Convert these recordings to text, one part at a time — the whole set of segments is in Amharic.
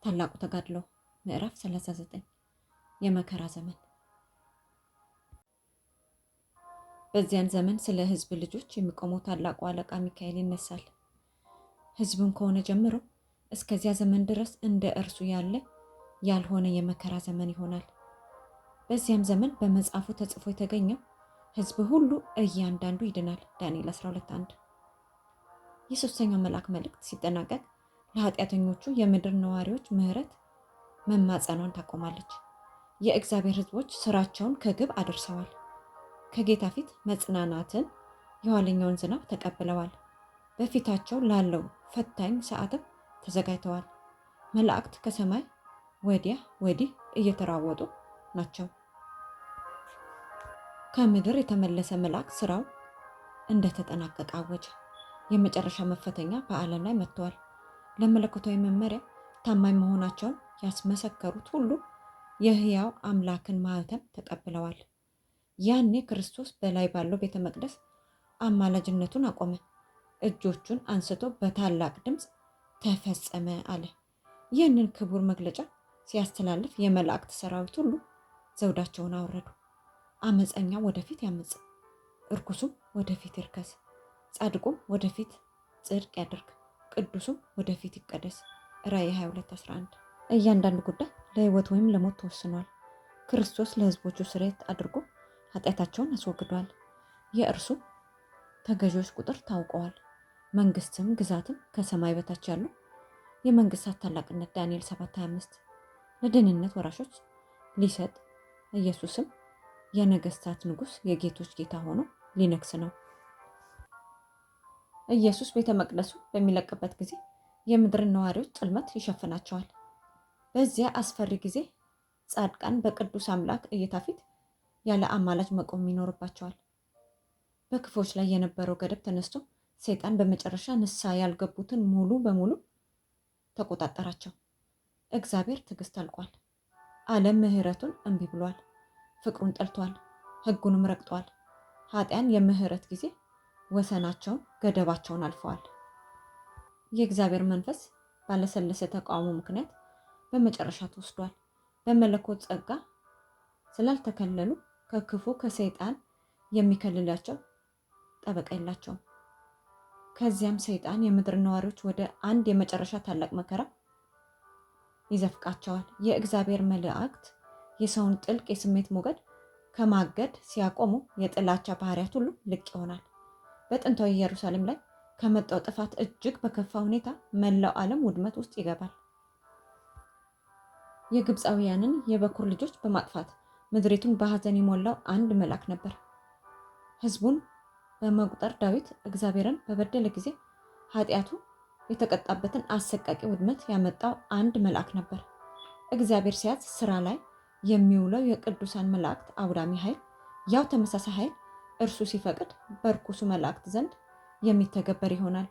ታላቁ ተጋድሎ ምዕራፍ 39 የመከራ ዘመን። በዚያን ዘመን ስለ ሕዝብ ልጆች የሚቆመው ታላቁ አለቃ ሚካኤል ይነሳል። ሕዝብም ከሆነ ጀምሮ እስከዚያ ዘመን ድረስ እንደ እርሱ ያለ ያልሆነ የመከራ ዘመን ይሆናል። በዚያም ዘመን በመጽሐፉ ተጽፎ የተገኘው ሕዝብ ሁሉ እያንዳንዱ ይድናል። ዳንኤል 12:1። የሶስተኛው መልአክ መልእክት ሲጠናቀቅ ለኃጢአተኞቹ የምድር ነዋሪዎች ምሕረት መማጸኗን ታቆማለች። የእግዚአብሔር ሕዝቦች ስራቸውን ከግብ አድርሰዋል። ከጌታ ፊት መጽናናትን፣ የኋለኛውን ዝናብ ተቀብለዋል። በፊታቸው ላለው ፈታኝ ሰዓትም ተዘጋጅተዋል። መላእክት ከሰማይ ወዲያ ወዲህ እየተራወጡ ናቸው። ከምድር የተመለሰ መልአክ ስራው እንደተጠናቀቀ አወጀ። የመጨረሻ መፈተኛ በዓለም ላይ መጥተዋል። ለመለኮታዊ መመሪያ ታማኝ መሆናቸውን ያስመሰከሩት ሁሉ የሕያው አምላክን ማህተም ተቀብለዋል። ያኔ ክርስቶስ በላይ ባለው ቤተ መቅደስ አማላጅነቱን አቆመ። እጆቹን አንስቶ በታላቅ ድምፅ ተፈጸመ አለ። ይህንን ክቡር መግለጫ ሲያስተላልፍ የመላእክት ሰራዊት ሁሉ ዘውዳቸውን አወረዱ። አመፀኛው ወደፊት ያመፅ፣ እርኩሱም ወደፊት ይርከስ፣ ጻድቁም ወደፊት ጽድቅ ያደርግ፣ ቅዱሱም ወደፊት ይቀደስ። ራእይ 22:11። እያንዳንዱ ጉዳይ ለሕይወት ወይም ለሞት ተወስኗል። ክርስቶስ ለሕዝቦቹ ስርየት አድርጎ ኃጢአታቸውን አስወግዷል። የእርሱ ተገዢዎች ቁጥር ታውቀዋል። መንግስትም ግዛትም ከሰማይ በታች ያሉ የመንግስታት ታላቅነት ዳንኤል 7:25 ለደህንነት ወራሾች ሊሰጥ፣ ኢየሱስም የነገስታት ንጉስ የጌቶች ጌታ ሆኖ ሊነግስ ነው። ኢየሱስ ቤተ መቅደሱ በሚለቅበት ጊዜ የምድርን ነዋሪዎች ጽልመት ይሸፍናቸዋል። በዚያ አስፈሪ ጊዜ ጻድቃን በቅዱስ አምላክ እይታ ፊት ያለ አማላጅ መቆም ይኖርባቸዋል። በክፎች ላይ የነበረው ገደብ ተነስቶ ሰይጣን በመጨረሻ ንስሐ ያልገቡትን ሙሉ በሙሉ ተቆጣጠራቸው። እግዚአብሔር ትዕግስት አልቋል። ዓለም ምሕረቱን እምቢ ብሏል። ፍቅሩን ጠልቷል። ሕጉንም ረግጧል። ኃጢያን የምህረት ጊዜ ወሰናቸውን ገደባቸውን አልፈዋል። የእግዚአብሔር መንፈስ ባለሰለሰ ተቃውሞ ምክንያት በመጨረሻ ተወስዷል። በመለኮት ጸጋ ስላልተከለሉ ከክፉ ከሰይጣን የሚከልላቸው ጠበቃ የላቸውም። ከዚያም ሰይጣን የምድር ነዋሪዎች ወደ አንድ የመጨረሻ ታላቅ መከራ ይዘፍቃቸዋል። የእግዚአብሔር መላእክት የሰውን ጥልቅ የስሜት ሞገድ ከማገድ ሲያቆሙ የጥላቻ ባህሪያት ሁሉ ልቅ ይሆናል። በጥንታዊ ኢየሩሳሌም ላይ ከመጣው ጥፋት እጅግ በከፋ ሁኔታ መላው ዓለም ውድመት ውስጥ ይገባል። የግብፃውያንን የበኩር ልጆች በማጥፋት ምድሪቱን በሐዘን የሞላው አንድ መልአክ ነበር። ሕዝቡን በመቁጠር ዳዊት እግዚአብሔርን በበደለ ጊዜ ኃጢአቱ የተቀጣበትን አሰቃቂ ውድመት ያመጣው አንድ መልአክ ነበር። እግዚአብሔር ሲያዝ ስራ ላይ የሚውለው የቅዱሳን መላእክት አውዳሚ ኃይል ያው ተመሳሳይ ኃይል እርሱ ሲፈቅድ በርኩሱ መላእክት ዘንድ የሚተገበር ይሆናል።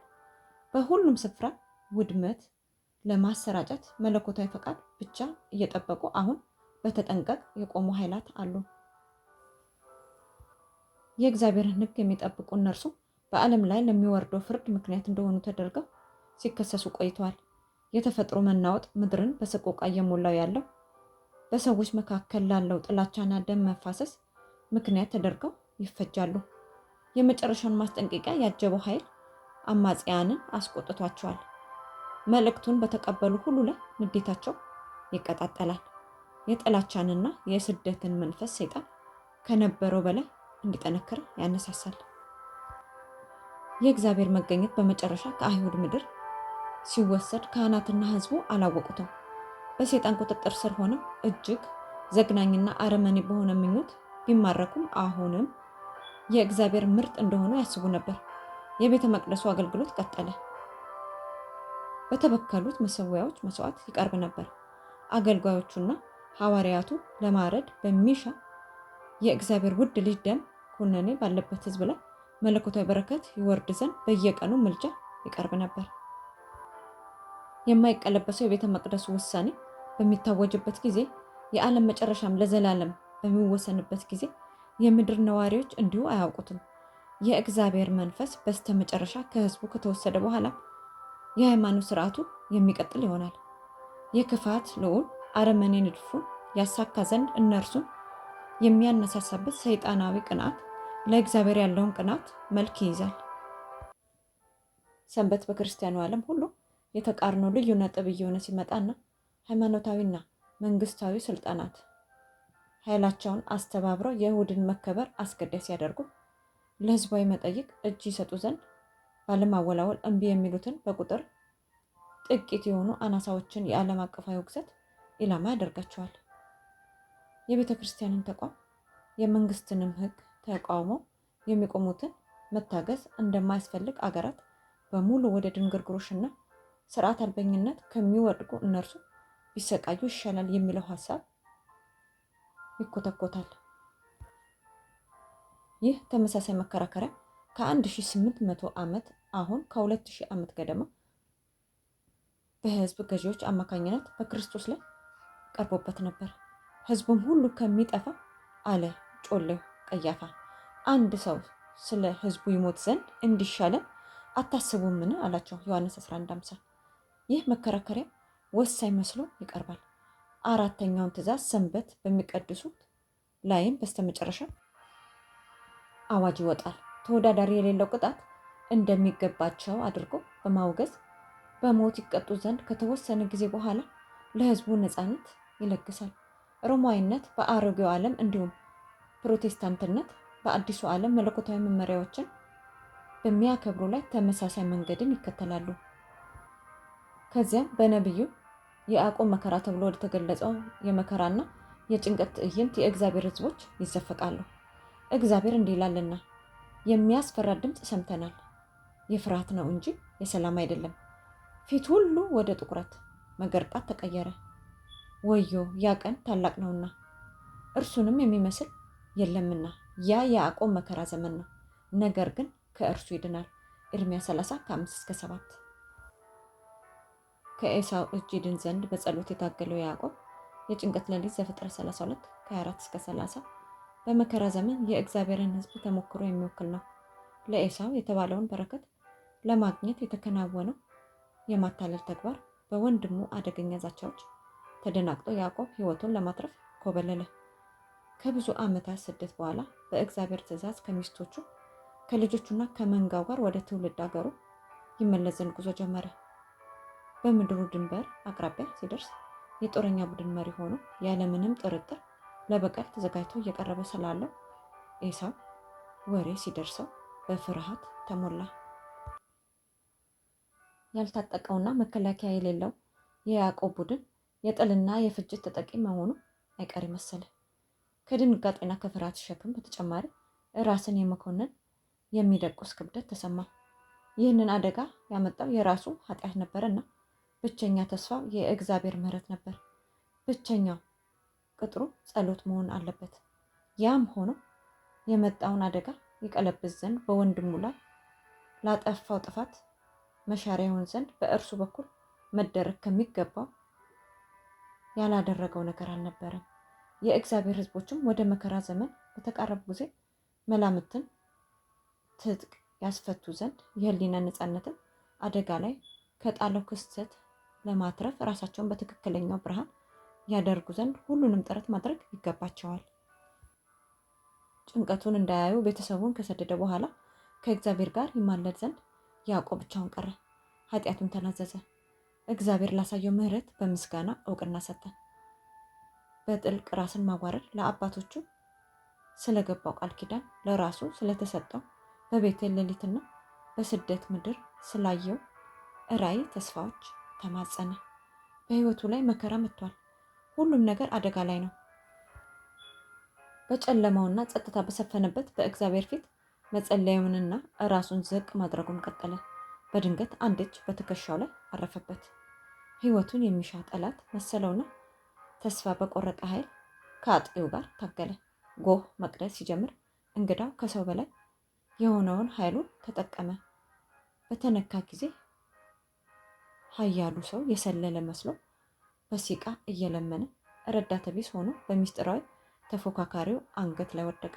በሁሉም ስፍራ ውድመት ለማሰራጨት መለኮታዊ ፈቃድ ብቻ እየጠበቁ አሁን በተጠንቀቅ የቆሙ ኃይላት አሉ። የእግዚአብሔርን ሕግ የሚጠብቁ እነርሱ በዓለም ላይ ለሚወርደው ፍርድ ምክንያት እንደሆኑ ተደርገው ሲከሰሱ ቆይተዋል። የተፈጥሮ መናወጥ ምድርን በሰቆቃ እየሞላው ያለው በሰዎች መካከል ላለው ጥላቻና ደም መፋሰስ ምክንያት ተደርገው ይፈጃሉ። የመጨረሻውን ማስጠንቀቂያ ያጀበው ኃይል አማጽያንን አስቆጥቷቸዋል። መልእክቱን በተቀበሉ ሁሉ ላይ ንዴታቸው ይቀጣጠላል። የጥላቻንና የስደትን መንፈስ ሰይጣን ከነበረው በላይ እንዲጠነክር ያነሳሳል። የእግዚአብሔር መገኘት በመጨረሻ ከአይሁድ ምድር ሲወሰድ ካህናትና ሕዝቡ አላወቁትም። በሰይጣን ቁጥጥር ስር ሆነው እጅግ ዘግናኝና አረመኔ በሆነ ምኞት ቢማረኩም አሁንም የእግዚአብሔር ምርጥ እንደሆኑ ያስቡ ነበር። የቤተ መቅደሱ አገልግሎት ቀጠለ። በተበከሉት መሰዊያዎች መስዋዕት ይቀርብ ነበር። አገልጋዮቹና ሐዋርያቱ ለማረድ በሚሻ የእግዚአብሔር ውድ ልጅ ደም ኩነኔ ባለበት ሕዝብ ላይ መለኮታዊ በረከት ይወርድ ዘንድ በየቀኑ ምልጃ ይቀርብ ነበር። የማይቀለበሰው የቤተ መቅደሱ ውሳኔ በሚታወጅበት ጊዜ፣ የዓለም መጨረሻም ለዘላለም በሚወሰንበት ጊዜ የምድር ነዋሪዎች እንዲሁ አያውቁትም። የእግዚአብሔር መንፈስ በስተመጨረሻ ከሕዝቡ ከተወሰደ በኋላ የሃይማኖት ስርዓቱ የሚቀጥል ይሆናል። የክፋት ልዑል አረመኔ ንድፉን ያሳካ ዘንድ እነርሱን የሚያነሳሳበት ሰይጣናዊ ቅንዓት ለእግዚአብሔር ያለውን ቅንዓት መልክ ይይዛል። ሰንበት በክርስቲያኑ ዓለም ሁሉ የተቃርኖ ልዩ ነጥብ እየሆነ ሲመጣና ሃይማኖታዊና መንግስታዊ ስልጣናት ኃይላቸውን አስተባብረው የእሁድን መከበር አስገዳይ ሲያደርጉ ለህዝባዊ መጠይቅ እጅ ይሰጡ ዘንድ ባለማወላወል እምቢ የሚሉትን በቁጥር ጥቂት የሆኑ አናሳዎችን የዓለም አቀፋዊ ውግዘት ኢላማ ያደርጋቸዋል። የቤተ ክርስቲያንን ተቋም የመንግስትንም ህግ ተቃውመው የሚቆሙትን መታገዝ እንደማያስፈልግ አገራት በሙሉ ወደ ድንግርግሮሽና ስርዓት አልበኝነት ከሚወድቁ እነርሱ ቢሰቃዩ ይሻላል የሚለው ሀሳብ ይኮተኮታል። ይህ ተመሳሳይ መከራከሪያ ከ1800 ዓመት አሁን ከ2000 ዓመት ገደማ በህዝብ ገዢዎች አማካኝነት በክርስቶስ ላይ ቀርቦበት ነበር። ህዝቡም ሁሉ ከሚጠፋ አለ ጮሌው ቀያፋ፣ አንድ ሰው ስለ ህዝቡ ይሞት ዘንድ እንዲሻለን አታስቡምን አላቸው። ዮሐንስ 11:50። ይህ መከራከሪያ ወሳኝ መስሎ ይቀርባል። አራተኛውን ትእዛዝ ሰንበት በሚቀድሱት ላይም በስተመጨረሻ አዋጅ ይወጣል። ተወዳዳሪ የሌለው ቅጣት እንደሚገባቸው አድርጎ በማውገዝ በሞት ይቀጡ ዘንድ ከተወሰነ ጊዜ በኋላ ለህዝቡ ነፃነት ይለግሳል። ሮማዊነት በአሮጌው ዓለም እንዲሁም ፕሮቴስታንትነት በአዲሱ ዓለም መለኮታዊ መመሪያዎችን በሚያከብሩ ላይ ተመሳሳይ መንገድን ይከተላሉ። ከዚያም በነቢዩ የያዕቆብ መከራ ተብሎ ወደተገለጸው የመከራና የጭንቀት ትዕይንት የእግዚአብሔር ህዝቦች ይዘፈቃሉ። እግዚአብሔር እንዲህ ይላልና የሚያስፈራ ድምፅ ሰምተናል፣ የፍርሃት ነው እንጂ የሰላም አይደለም። ፊት ሁሉ ወደ ጥቁረት መገርጣት ተቀየረ። ወዮ ያ ቀን ታላቅ ነውና እርሱንም የሚመስል የለምና። ያ የያዕቆብ መከራ ዘመን ነው፣ ነገር ግን ከእርሱ ይድናል። ኤርምያስ 30:5-7። ከኤሳው እጅ ይድን ዘንድ በጸሎት የታገለው ያዕቆብ የጭንቀት ሌሊት ዘፍጥረት 32:24-30 በመከራ ዘመን የእግዚአብሔርን ህዝብ ተሞክሮ የሚወክል ነው። ለኤሳው የተባለውን በረከት ለማግኘት የተከናወነው የማታለል ተግባር በወንድሙ አደገኛ ዛቻዎች ተደናግጦ ያዕቆብ ህይወቱን ለማትረፍ ኮበለለ። ከብዙ ዓመታት ስደት በኋላ በእግዚአብሔር ትእዛዝ ከሚስቶቹ ከልጆቹና ከመንጋው ጋር ወደ ትውልድ አገሩ ይመለስ ዘንድ ጉዞ ጀመረ። በምድሩ ድንበር አቅራቢያ ሲደርስ የጦረኛ ቡድን መሪ ሆኖ ያለምንም ጥርጥር ለበቀል ተዘጋጅቶ እየቀረበ ስላለው ኤሳው ወሬ ሲደርሰው በፍርሃት ተሞላ። ያልታጠቀውና መከላከያ የሌለው የያዕቆብ ቡድን የጥልና የፍጅት ተጠቂ መሆኑ አይቀሬ መሰለ። ከድንጋጤና ከፍርሃት ሸክም በተጨማሪ ራስን የመኮንን የሚደቁስ ክብደት ተሰማው። ይህንን አደጋ ያመጣው የራሱ ኃጢአት ነበርና ብቸኛ ተስፋው የእግዚአብሔር ምሕረት ነበር። ብቸኛው ቅጥሩ ጸሎት መሆን አለበት። ያም ሆኖ የመጣውን አደጋ ይቀለብስ ዘንድ በወንድሙ ላይ ላጠፋው ጥፋት መሻሪያ ይሆን ዘንድ በእርሱ በኩል መደረግ ከሚገባው ያላደረገው ነገር አልነበረም። የእግዚአብሔር ሕዝቦችም ወደ መከራ ዘመን በተቃረቡ ጊዜ መላምትን ትጥቅ ያስፈቱ ዘንድ የህሊና ነፃነትን አደጋ ላይ ከጣለው ክስተት ለማትረፍ ራሳቸውን በትክክለኛው ብርሃን ያደርጉ ዘንድ ሁሉንም ጥረት ማድረግ ይገባቸዋል። ጭንቀቱን እንዳያዩ ቤተሰቡን ከሰደደ በኋላ ከእግዚአብሔር ጋር ይማለድ ዘንድ ያዕቆብ ብቻውን ቀረ። ኃጢአቱን ተናዘዘ። እግዚአብሔር ላሳየው ምሕረት በምስጋና እውቅና ሰጠ። በጥልቅ ራስን ማዋረድ ለአባቶቹ ስለገባው ቃል ኪዳን ለራሱ ስለተሰጠው በቤቴል ሌሊትና በስደት ምድር ስላየው ራእይ ተስፋዎች ተማጸነ። በህይወቱ ላይ መከራ መጥቷል። ሁሉም ነገር አደጋ ላይ ነው። በጨለማውና ጸጥታ በሰፈነበት በእግዚአብሔር ፊት መጸለዩንና ራሱን ዝቅ ማድረጉን ቀጠለ። በድንገት አንድ እጅ በትከሻው ላይ አረፈበት። ህይወቱን የሚሻ ጠላት መሰለውና ተስፋ በቆረጠ ኃይል ከአጥቂው ጋር ታገለ። ጎህ መቅደስ ሲጀምር እንግዳው ከሰው በላይ የሆነውን ኃይሉን ተጠቀመ። በተነካ ጊዜ ኃያሉ ሰው የሰለለ መስሎ በሲቃ እየለመነ ረዳተ ቢስ ሆኖ በሚስጥራዊ ተፎካካሪው አንገት ላይ ወደቀ።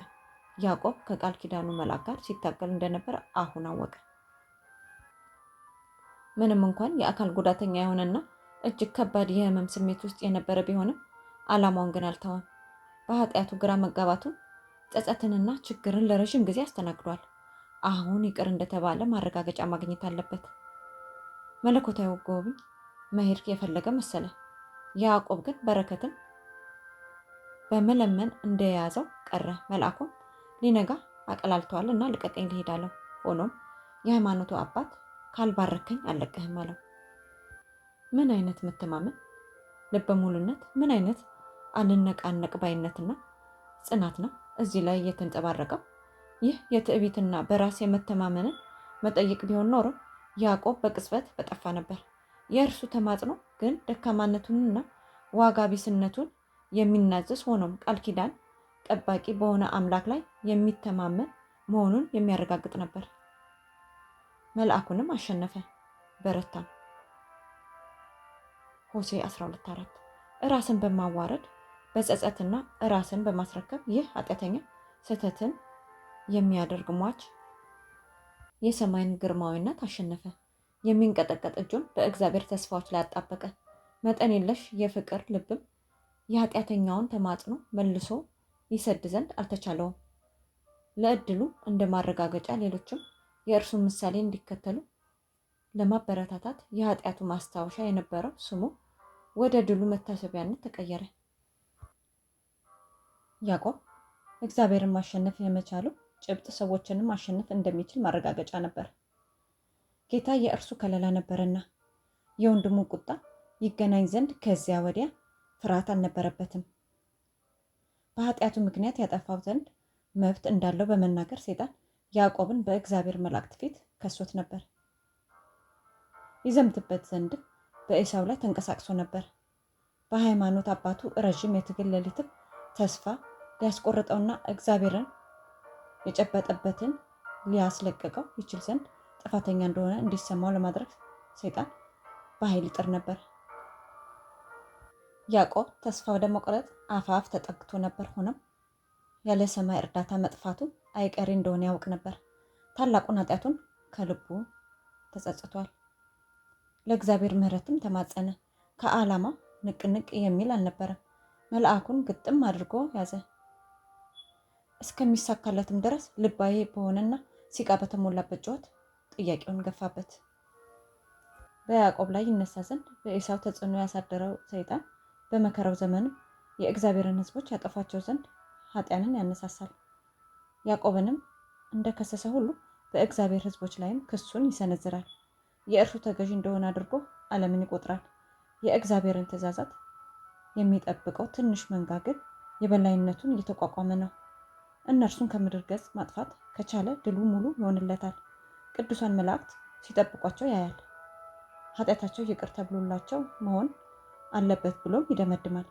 ያዕቆብ ከቃል ኪዳኑ መልአክ ጋር ሲታገል እንደነበር አሁን አወቀ። ምንም እንኳን የአካል ጉዳተኛ የሆነና እጅግ ከባድ የህመም ስሜት ውስጥ የነበረ ቢሆንም ዓላማውን ግን አልተወም። በኃጢአቱ ግራ መጋባቱን፣ ጸጸትንና ችግርን ለረዥም ጊዜ አስተናግዷል። አሁን ይቅር እንደተባለ ማረጋገጫ ማግኘት አለበት። መለኮታዊ ጎብኝ መሄድ የፈለገ መሰለ። ያዕቆብ ግን በረከትን በመለመን እንደያዘው ቀረ። መልአኩም ሊነጋ አቀላልተዋል እና ልቀቀኝ ልሄድ አለው። ሆኖም የሃይማኖቱ አባት ካልባረከኝ አልለቅህም አለው። ምን አይነት መተማመን፣ ልበ ሙሉነት፣ ምን አይነት አልነቃነቅ ባይነትና ጽናት ነው እዚህ ላይ የተንጸባረቀው! ይህ የትዕቢትና በራስ የመተማመንን መጠይቅ ቢሆን ኖሮ ያዕቆብ በቅጽበት በጠፋ ነበር። የእርሱ ተማጽኖ ግን ደካማነቱንና ዋጋ ቢስነቱን የሚናዘዝ ሆኖም ቃል ኪዳን ጠባቂ በሆነ አምላክ ላይ የሚተማመን መሆኑን የሚያረጋግጥ ነበር። መልአኩንም አሸነፈ፣ በረታም። ሆሴ 12:4 ራስን በማዋረድ በጸጸትና ራስን በማስረከብ ይህ ኃጢአተኛ ስህተትን የሚያደርግ ሟች የሰማይን ግርማዊነት አሸነፈ። የሚንቀጠቀጥ እጁን በእግዚአብሔር ተስፋዎች ላይ አጣበቀ። መጠን የለሽ የፍቅር ልብም የኃጢአተኛውን ተማጽኖ መልሶ ይሰድ ዘንድ አልተቻለውም። ለእድሉ እንደ ማረጋገጫ ሌሎችም የእርሱን ምሳሌ እንዲከተሉ ለማበረታታት የኃጢአቱ ማስታወሻ የነበረው ስሙ ወደ ድሉ መታሰቢያነት ተቀየረ። ያዕቆብ እግዚአብሔርን ማሸነፍ የመቻሉ ጭብጥ ሰዎችንም ማሸነፍ እንደሚችል ማረጋገጫ ነበር። ጌታ የእርሱ ከለላ ነበርና የወንድሙ ቁጣ ይገናኝ ዘንድ ከዚያ ወዲያ ፍርሃት አልነበረበትም። በኃጢአቱ ምክንያት ያጠፋው ዘንድ መብት እንዳለው በመናገር ሰይጣን ያዕቆብን በእግዚአብሔር መላእክት ፊት ከሶት ነበር። ይዘምትበት ዘንድም በኤሳው ላይ ተንቀሳቅሶ ነበር። በሃይማኖት አባቱ ረዥም የትግል ሌሊትም ተስፋ ሊያስቆርጠውና እግዚአብሔርን የጨበጠበትን ሊያስለቅቀው ይችል ዘንድ ጥፋተኛ እንደሆነ እንዲሰማው ለማድረግ ሰይጣን በኃይል ይጥር ነበር። ያዕቆብ ተስፋ ወደ መቁረጥ አፋፍ ተጠግቶ ነበር። ሆኖም ያለ ሰማይ እርዳታ መጥፋቱ አይቀሬ እንደሆነ ያውቅ ነበር። ታላቁን ኃጢአቱን ከልቡ ተጸጽቷል። ለእግዚአብሔር ምሕረትም ተማጸነ። ከዓላማው ንቅንቅ የሚል አልነበረም። መልአኩን ግጥም አድርጎ ያዘ። እስከሚሳካለትም ድረስ ልባዊ በሆነና ሲቃ በተሞላበት ጩኸት ጥያቄውን ገፋበት። በያዕቆብ ላይ ይነሳ ዘንድ በኤሳው ተጽዕኖ ያሳደረው ሰይጣን በመከራው ዘመንም የእግዚአብሔርን ሕዝቦች ያጠፋቸው ዘንድ ኃጢያንን ያነሳሳል። ያዕቆብንም እንደከሰሰ ሁሉ በእግዚአብሔር ሕዝቦች ላይም ክሱን ይሰነዝራል። የእርሱ ተገዥ እንደሆነ አድርጎ ዓለምን ይቆጥራል። የእግዚአብሔርን ትእዛዛት የሚጠብቀው ትንሽ መንጋ ግን የበላይነቱን እየተቋቋመ ነው። እነርሱን ከምድር ገጽ ማጥፋት ከቻለ ድሉ ሙሉ ይሆንለታል። ቅዱሳን መላእክት ሲጠብቋቸው ያያል። ኃጢአታቸው ይቅር ተብሎላቸው መሆን አለበት ብሎም ይደመድማል።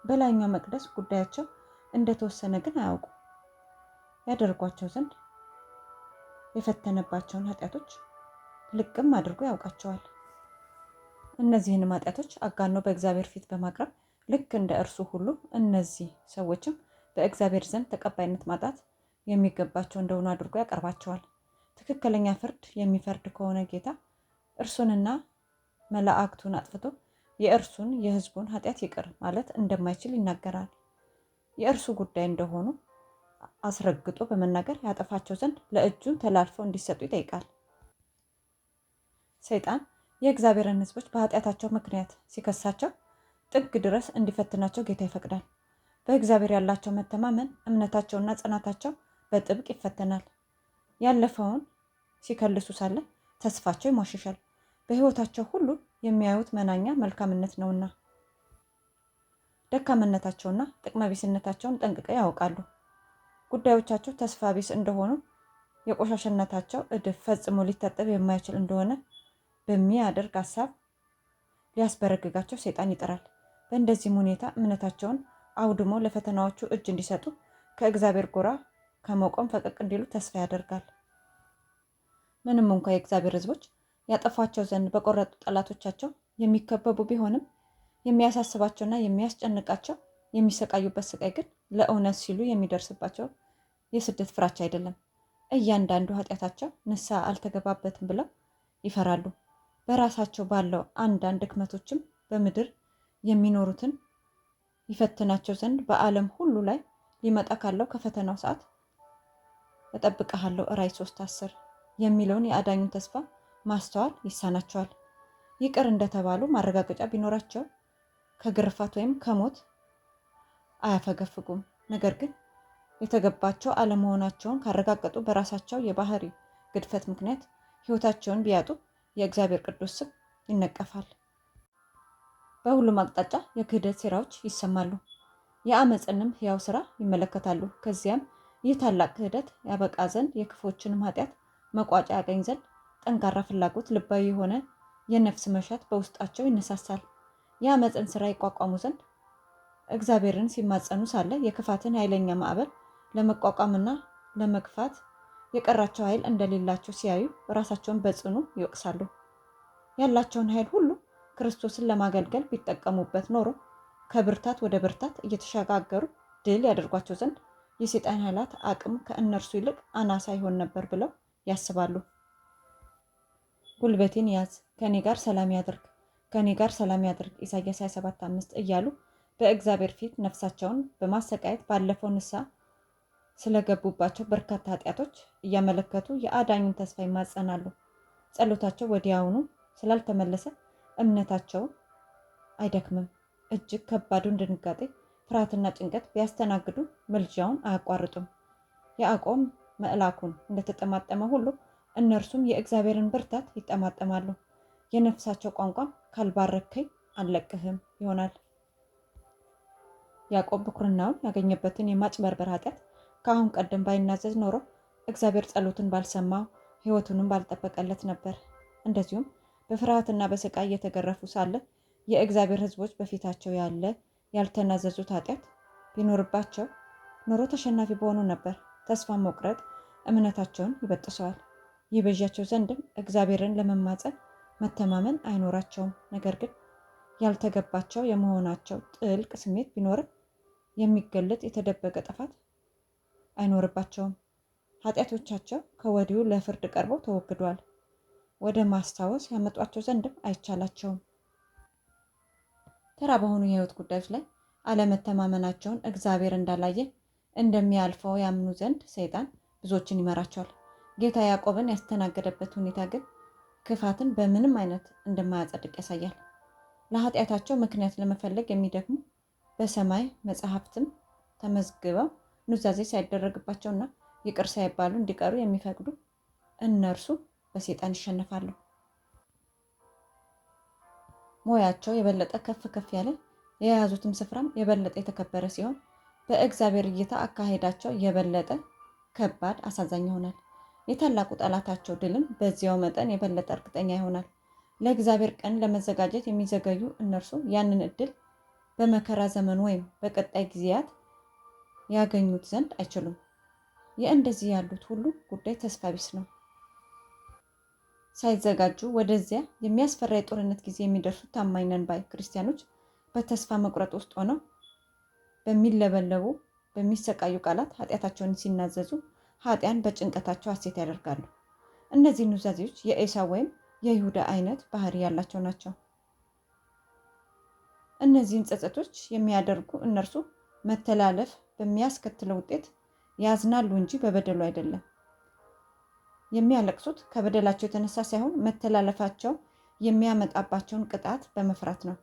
በላይኛው መቅደስ ጉዳያቸው እንደተወሰነ ግን አያውቁ። ያደርጓቸው ዘንድ የፈተነባቸውን ኃጢአቶች ልቅም አድርጎ ያውቃቸዋል። እነዚህንም ኃጢአቶች አጋኖ በእግዚአብሔር ፊት በማቅረብ ልክ እንደ እርሱ ሁሉ እነዚህ ሰዎችም በእግዚአብሔር ዘንድ ተቀባይነት ማጣት የሚገባቸው እንደሆኑ አድርጎ ያቀርባቸዋል። ትክክለኛ ፍርድ የሚፈርድ ከሆነ ጌታ እርሱንና መላእክቱን አጥፍቶ የእርሱን የሕዝቡን ኃጢአት ይቅር ማለት እንደማይችል ይናገራል። የእርሱ ጉዳይ እንደሆኑ አስረግጦ በመናገር ያጠፋቸው ዘንድ ለእጁ ተላልፈው እንዲሰጡ ይጠይቃል። ሰይጣን የእግዚአብሔርን ሕዝቦች በኃጢአታቸው ምክንያት ሲከሳቸው ጥግ ድረስ እንዲፈትናቸው ጌታ ይፈቅዳል። በእግዚአብሔር ያላቸው መተማመን፣ እምነታቸውና ጽናታቸው በጥብቅ ይፈተናል። ያለፈውን ሲከልሱ ሳለ ተስፋቸው ይሟሸሻል። በሕይወታቸው ሁሉ የሚያዩት መናኛ መልካምነት ነውና ደካምነታቸውና ጥቅመቢስነታቸውን ጠንቅቀው ያውቃሉ። ጉዳዮቻቸው ተስፋ ቢስ እንደሆኑ፣ የቆሻሽነታቸው እድፍ ፈጽሞ ሊታጠብ የማይችል እንደሆነ በሚያደርግ ሀሳብ ሊያስበረግጋቸው ሰይጣን ይጥራል። በእንደዚህም ሁኔታ እምነታቸውን አውድሞ ለፈተናዎቹ እጅ እንዲሰጡ ከእግዚአብሔር ጎራ ከመቆም ፈቀቅ እንዲሉ ተስፋ ያደርጋል። ምንም እንኳ የእግዚአብሔር ሕዝቦች ያጠፏቸው ዘንድ በቆረጡ ጠላቶቻቸው የሚከበቡ ቢሆንም የሚያሳስባቸውና የሚያስጨንቃቸው የሚሰቃዩበት ስቃይ ግን ለእውነት ሲሉ የሚደርስባቸው የስደት ፍራቻ አይደለም። እያንዳንዱ ኃጢአታቸው ንስሐ አልተገባበትም ብለው ይፈራሉ። በራሳቸው ባለው አንዳንድ ድክመቶችም በምድር የሚኖሩትን ይፈትናቸው ዘንድ በዓለም ሁሉ ላይ ሊመጣ ካለው ከፈተናው ሰዓት እጠብቅሃለሁ ራዕይ 3:10 የሚለውን የአዳኙን ተስፋ ማስተዋል ይሳናቸዋል። ይቅር እንደተባሉ ማረጋገጫ ቢኖራቸው ከግርፋት ወይም ከሞት አያፈገፍጉም። ነገር ግን የተገባቸው አለመሆናቸውን ካረጋገጡ በራሳቸው የባህሪ ግድፈት ምክንያት ሕይወታቸውን ቢያጡ የእግዚአብሔር ቅዱስ ስም ይነቀፋል። በሁሉም አቅጣጫ የክህደት ሴራዎች ይሰማሉ። የአመፅንም ሕያው ስራ ይመለከታሉ። ከዚያም ይህ ታላቅ ክህደት ያበቃ ዘንድ የክፎችንም ኃጢአት መቋጫ ያገኝ ዘንድ ጠንካራ ፍላጎት፣ ልባዊ የሆነ የነፍስ መሻት በውስጣቸው ይነሳሳል። የአመፅን ስራ ይቋቋሙ ዘንድ እግዚአብሔርን ሲማጸኑ ሳለ የክፋትን ኃይለኛ ማዕበል ለመቋቋምና ለመግፋት የቀራቸው ኃይል እንደሌላቸው ሲያዩ ራሳቸውን በጽኑ ይወቅሳሉ። ያላቸውን ኃይል ሁሉ ክርስቶስን ለማገልገል ቢጠቀሙበት ኖሮ ከብርታት ወደ ብርታት እየተሸጋገሩ ድል ያደርጓቸው ዘንድ የሰይጣን ኃይላት አቅም ከእነርሱ ይልቅ አናሳ ይሆን ነበር ብለው ያስባሉ። ጉልበቴን ያዝ፣ ከኔ ጋር ሰላም ያድርግ፣ ከኔ ጋር ሰላም ያድርግ ኢሳይያስ 27:5 እያሉ በእግዚአብሔር ፊት ነፍሳቸውን በማሰቃየት ባለፈው ንስሐ ስለገቡባቸው በርካታ ኃጢአቶች እያመለከቱ የአዳኙን ተስፋ ይማጸናሉ። ጸሎታቸው ወዲያውኑ ስላልተመለሰ እምነታቸው አይደክምም። እጅግ ከባዱን ድንጋጤ፣ ፍርሃትና ጭንቀት ቢያስተናግዱ ምልጃውን አያቋርጡም። ያዕቆብ መልአኩን እንደተጠማጠመ ሁሉ እነርሱም የእግዚአብሔርን ብርታት ይጠማጠማሉ። የነፍሳቸው ቋንቋም ካልባረከኝ አልለቅህም ይሆናል። ያዕቆብ ብኩርናውን ያገኘበትን የማጭበርበር ኃጢአት ከአሁን ቀደም ባይናዘዝ ኖሮ እግዚአብሔር ጸሎትን ባልሰማው፣ ሕይወቱንም ባልጠበቀለት ነበር። እንደዚሁም በፍርሃትና በስቃይ እየተገረፉ ሳለ የእግዚአብሔር ሕዝቦች በፊታቸው ያለ ያልተናዘዙት ኃጢአት ቢኖርባቸው ኖሮ ተሸናፊ በሆኑ ነበር። ተስፋ መቁረጥ እምነታቸውን ይበጥሰዋል። ይቤዣቸው ዘንድም እግዚአብሔርን ለመማፀን መተማመን አይኖራቸውም። ነገር ግን ያልተገባቸው የመሆናቸው ጥልቅ ስሜት ቢኖርም የሚገለጥ የተደበቀ ጥፋት አይኖርባቸውም። ኃጢአቶቻቸው ከወዲሁ ለፍርድ ቀርበው ተወግዷል። ወደ ማስታወስ ያመጧቸው ዘንድም አይቻላቸውም። ተራ በሆኑ የሕይወት ጉዳዮች ላይ አለመተማመናቸውን እግዚአብሔር እንዳላየ እንደሚያልፈው ያምኑ ዘንድ ሰይጣን ብዙዎችን ይመራቸዋል። ጌታ ያዕቆብን ያስተናገደበት ሁኔታ ግን ክፋትን በምንም አይነት እንደማያጸድቅ ያሳያል። ለኃጢአታቸው ምክንያት ለመፈለግ የሚደክሙ በሰማይ መጽሐፍትም ተመዝግበው ኑዛዜ ሳይደረግባቸውና ይቅር ሳይባሉ እንዲቀሩ የሚፈቅዱ እነርሱ በሰይጣን ይሸነፋሉ። ሞያቸው የበለጠ ከፍ ከፍ ያለ፣ የያዙትም ስፍራም የበለጠ የተከበረ ሲሆን በእግዚአብሔር እይታ አካሄዳቸው የበለጠ ከባድ፣ አሳዛኝ ይሆናል። የታላቁ ጠላታቸው ድልም በዚያው መጠን የበለጠ እርግጠኛ ይሆናል። ለእግዚአብሔር ቀን ለመዘጋጀት የሚዘገዩ እነርሱ ያንን እድል በመከራ ዘመን ወይም በቀጣይ ጊዜያት ያገኙት ዘንድ አይችሉም። የእንደዚህ ያሉት ሁሉ ጉዳይ ተስፋ ቢስ ነው። ሳይዘጋጁ ወደዚያ የሚያስፈራ የጦርነት ጊዜ የሚደርሱት ታማኝ ነን ባይ ክርስቲያኖች በተስፋ መቁረጥ ውስጥ ሆነው በሚለበለቡ በሚሰቃዩ ቃላት ኃጢአታቸውን ሲናዘዙ ኃጢያን በጭንቀታቸው ሐሴት ያደርጋሉ። እነዚህ ኑዛዜዎች የኤሳው ወይም የይሁዳ አይነት ባህሪ ያላቸው ናቸው። እነዚህን ጸጸቶች የሚያደርጉ እነርሱ መተላለፍ በሚያስከትለው ውጤት ያዝናሉ እንጂ በበደሉ አይደለም። የሚያለቅሱት ከበደላቸው የተነሳ ሳይሆን መተላለፋቸው የሚያመጣባቸውን ቅጣት በመፍራት ነው።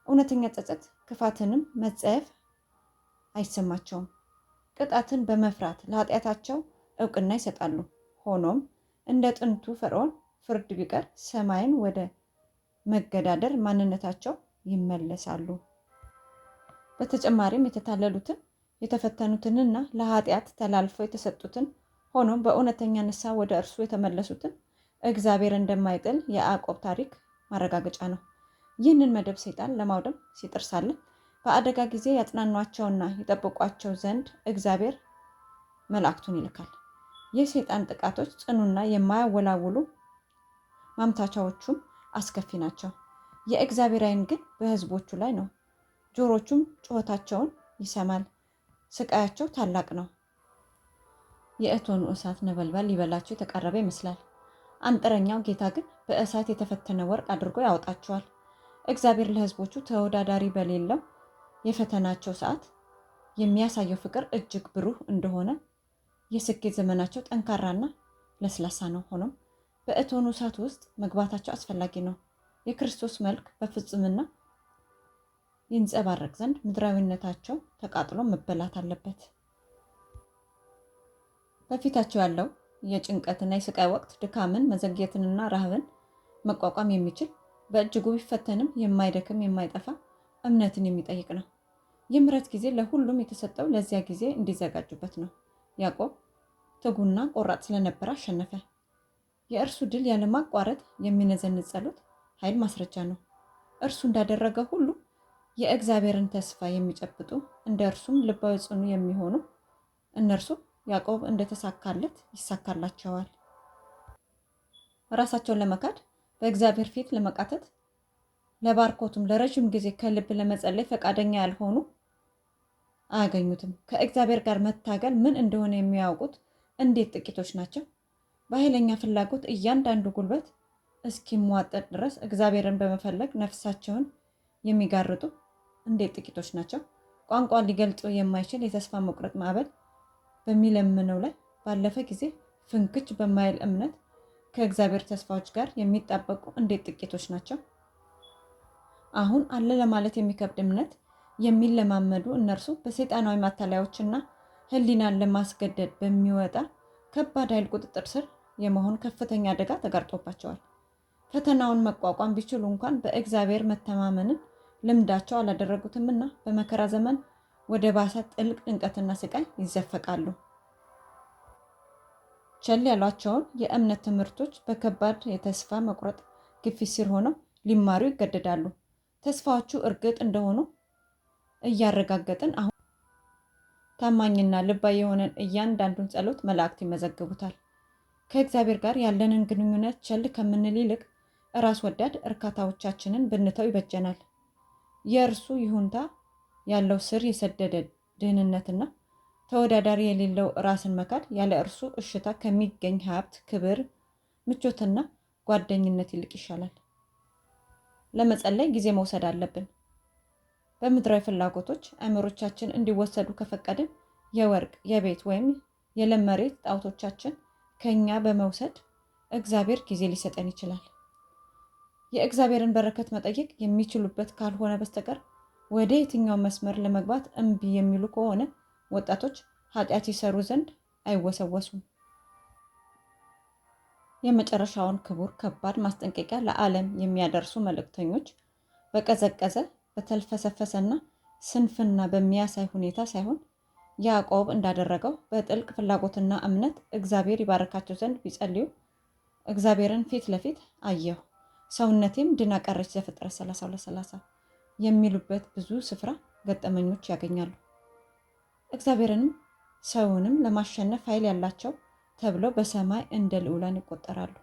እውነተኛ ጸጸት ክፋትንም መጸየፍ አይሰማቸውም። ቅጣትን በመፍራት ለኃጢአታቸው እውቅና ይሰጣሉ። ሆኖም እንደ ጥንቱ ፈርዖን ፍርድ ቢቀር ሰማይን ወደ መገዳደር ማንነታቸው ይመለሳሉ። በተጨማሪም የተታለሉትን የተፈተኑትንና ለኃጢአት ተላልፈው የተሰጡትን ሆኖም በእውነተኛ ንስሐ ወደ እርሱ የተመለሱትን እግዚአብሔር እንደማይጥል የያዕቆብ ታሪክ ማረጋገጫ ነው። ይህንን መደብ ሰይጣን ለማውደም ሲጥር ሳለ በአደጋ ጊዜ ያጽናኗቸውና ይጠብቋቸው ዘንድ እግዚአብሔር መላእክቱን ይልካል። የሰይጣን ጥቃቶች ጽኑና የማያወላውሉ ማምታቻዎቹም አስከፊ ናቸው። የእግዚአብሔር ዓይን ግን በሕዝቦቹ ላይ ነው። ጆሮቹም ጩኸታቸውን ይሰማል። ስቃያቸው ታላቅ ነው። የእቶኑ እሳት ነበልባል ሊበላቸው የተቃረበ ይመስላል። አንጥረኛው ጌታ ግን በእሳት የተፈተነ ወርቅ አድርጎ ያወጣቸዋል። እግዚአብሔር ለሕዝቦቹ ተወዳዳሪ በሌለው የፈተናቸው ሰዓት የሚያሳየው ፍቅር እጅግ ብሩህ እንደሆነ፣ የስኬት ዘመናቸው ጠንካራና ለስላሳ ነው። ሆኖም በእቶኑ እሳት ውስጥ መግባታቸው አስፈላጊ ነው። የክርስቶስ መልክ በፍጹምና ይንጸባረቅ ዘንድ ምድራዊነታቸው ተቃጥሎ መበላት አለበት። በፊታቸው ያለው የጭንቀትና የስቃይ ወቅት ድካምን፣ መዘግየትንና ረሃብን መቋቋም የሚችል በእጅጉ ቢፈተንም የማይደክም የማይጠፋ እምነትን የሚጠይቅ ነው። የምሕረት ጊዜ ለሁሉም የተሰጠው ለዚያ ጊዜ እንዲዘጋጁበት ነው። ያዕቆብ ትጉና ቆራጥ ስለነበረ አሸነፈ። የእርሱ ድል ያለማቋረጥ የሚነዘንዝ ጸሎት ኃይል ማስረጃ ነው። እርሱ እንዳደረገ ሁሉ የእግዚአብሔርን ተስፋ የሚጨብጡ እንደ እርሱም ልባዊ ጽኑ የሚሆኑ እነርሱ ያዕቆብ እንደተሳካለት ይሳካላቸዋል። ራሳቸውን ለመካድ በእግዚአብሔር ፊት ለመቃተት ለባርኮቱም ለረዥም ጊዜ ከልብ ለመጸለይ ፈቃደኛ ያልሆኑ አያገኙትም። ከእግዚአብሔር ጋር መታገል ምን እንደሆነ የሚያውቁት እንዴት ጥቂቶች ናቸው! በኃይለኛ ፍላጎት እያንዳንዱ ጉልበት እስኪሟጠጥ ድረስ እግዚአብሔርን በመፈለግ ነፍሳቸውን የሚጋርጡ እንዴት ጥቂቶች ናቸው! ቋንቋ ሊገልጹ የማይችል የተስፋ መቁረጥ ማዕበል በሚለምነው ላይ ባለፈ ጊዜ ፍንክች በማይል እምነት ከእግዚአብሔር ተስፋዎች ጋር የሚጣበቁ እንዴት ጥቂቶች ናቸው! አሁን አለ ለማለት የሚከብድ እምነት የሚለማመዱ እነርሱ በሰይጣናዊ ማታለያዎችና ሕሊናን ለማስገደድ በሚወጣ ከባድ ኃይል ቁጥጥር ስር የመሆን ከፍተኛ አደጋ ተጋርጦባቸዋል። ፈተናውን መቋቋም ቢችሉ እንኳን በእግዚአብሔር መተማመንን ልምዳቸው አላደረጉትምና በመከራ ዘመን ወደ ባሰ ጥልቅ ጭንቀትና ስቃይ ይዘፈቃሉ። ቸል ያሏቸውን የእምነት ትምህርቶች በከባድ የተስፋ መቁረጥ ግፊት ስር ሆነው ሊማሩ ይገደዳሉ። ተስፋዎቹ እርግጥ እንደሆኑ እያረጋገጥን አሁን ታማኝና ልባዊ የሆነን እያንዳንዱን ጸሎት መላእክት ይመዘግቡታል። ከእግዚአብሔር ጋር ያለንን ግንኙነት ቸል ከምንል ይልቅ ራስ ወዳድ እርካታዎቻችንን ብንተው ይበጀናል። የእርሱ ይሁንታ ያለው ስር የሰደደ ድህንነትና ተወዳዳሪ የሌለው ራስን መካድ ያለ እርሱ እሽታ ከሚገኝ ሀብት፣ ክብር፣ ምቾትና ጓደኝነት ይልቅ ይሻላል። ለመጸለይ ጊዜ መውሰድ አለብን። በምድራዊ ፍላጎቶች አእምሮቻችን እንዲወሰዱ ከፈቀድን የወርቅ፣ የቤት ወይም የለም መሬት ጣዖቶቻችን ከኛ በመውሰድ እግዚአብሔር ጊዜ ሊሰጠን ይችላል። የእግዚአብሔርን በረከት መጠየቅ የሚችሉበት ካልሆነ በስተቀር ወደ የትኛው መስመር ለመግባት እምቢ የሚሉ ከሆነ ወጣቶች ኃጢአት ይሰሩ ዘንድ አይወሰወሱም። የመጨረሻውን ክቡር ከባድ ማስጠንቀቂያ ለዓለም የሚያደርሱ መልእክተኞች በቀዘቀዘ በተልፈሰፈሰና ስንፍና በሚያሳይ ሁኔታ ሳይሆን ያዕቆብ እንዳደረገው በጥልቅ ፍላጎትና እምነት እግዚአብሔር ይባረካቸው ዘንድ ቢጸልዩ እግዚአብሔርን ፊት ለፊት አየሁ፣ ሰውነቴም ድና ቀረች ዘፍጥረት 32:30 የሚሉበት ብዙ ስፍራ ገጠመኞች ያገኛሉ። እግዚአብሔርንም ሰውንም ለማሸነፍ ኃይል ያላቸው ተብለው በሰማይ እንደ ልዑላን ይቆጠራሉ።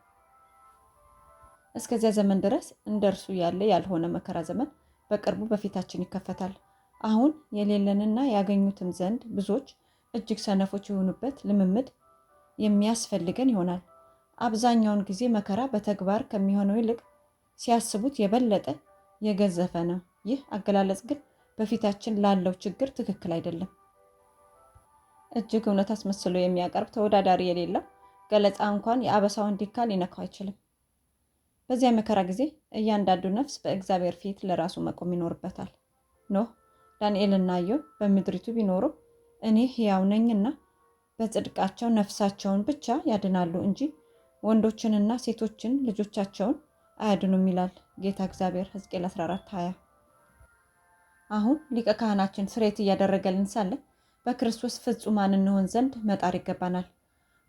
እስከዚያ ዘመን ድረስ እንደ እርሱ ያለ ያልሆነ መከራ ዘመን በቅርቡ በፊታችን ይከፈታል። አሁን የሌለንና ያገኙትም ዘንድ ብዙዎች እጅግ ሰነፎች የሆኑበት ልምምድ የሚያስፈልገን ይሆናል። አብዛኛውን ጊዜ መከራ በተግባር ከሚሆነው ይልቅ ሲያስቡት የበለጠ የገዘፈ ነው። ይህ አገላለጽ ግን በፊታችን ላለው ችግር ትክክል አይደለም። እጅግ እውነት አስመስሎ የሚያቀርብ ተወዳዳሪ የሌለው ገለጻ እንኳን የአበሳውን ዲካ ሊነካው አይችልም። በዚያ መከራ ጊዜ እያንዳንዱ ነፍስ በእግዚአብሔር ፊት ለራሱ መቆም ይኖርበታል። ኖህ፣ ዳንኤልና ኢዮብ በምድሪቱ ቢኖሩ እኔ ሕያው ነኝና በጽድቃቸው ነፍሳቸውን ብቻ ያድናሉ እንጂ ወንዶችንና ሴቶችን ልጆቻቸውን አያድኑም ይላል ጌታ እግዚአብሔር ሕዝቅኤል 14:20። አሁን ሊቀ ካህናችን ስርየት እያደረገልን ሳለ በክርስቶስ ፍጹማን እንሆን ዘንድ መጣር ይገባናል።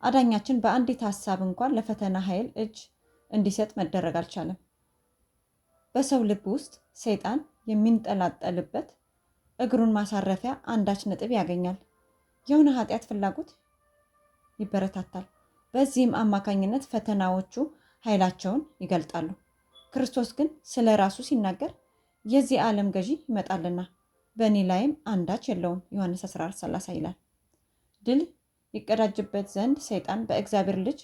አዳኛችን በአንዲት ሀሳብ እንኳን ለፈተና ኃይል እጅ እንዲሰጥ መደረግ አልቻለም። በሰው ልብ ውስጥ ሰይጣን የሚንጠላጠልበት እግሩን ማሳረፊያ አንዳች ነጥብ ያገኛል። የሆነ ኃጢአት ፍላጎት ይበረታታል። በዚህም አማካኝነት ፈተናዎቹ ኃይላቸውን ይገልጣሉ። ክርስቶስ ግን ስለ ራሱ ሲናገር የዚህ ዓለም ገዢ ይመጣልና በእኔ ላይም አንዳች የለውም ዮሐንስ 14:30 ይላል። ድል ይቀዳጅበት ዘንድ ሰይጣን በእግዚአብሔር ልጅ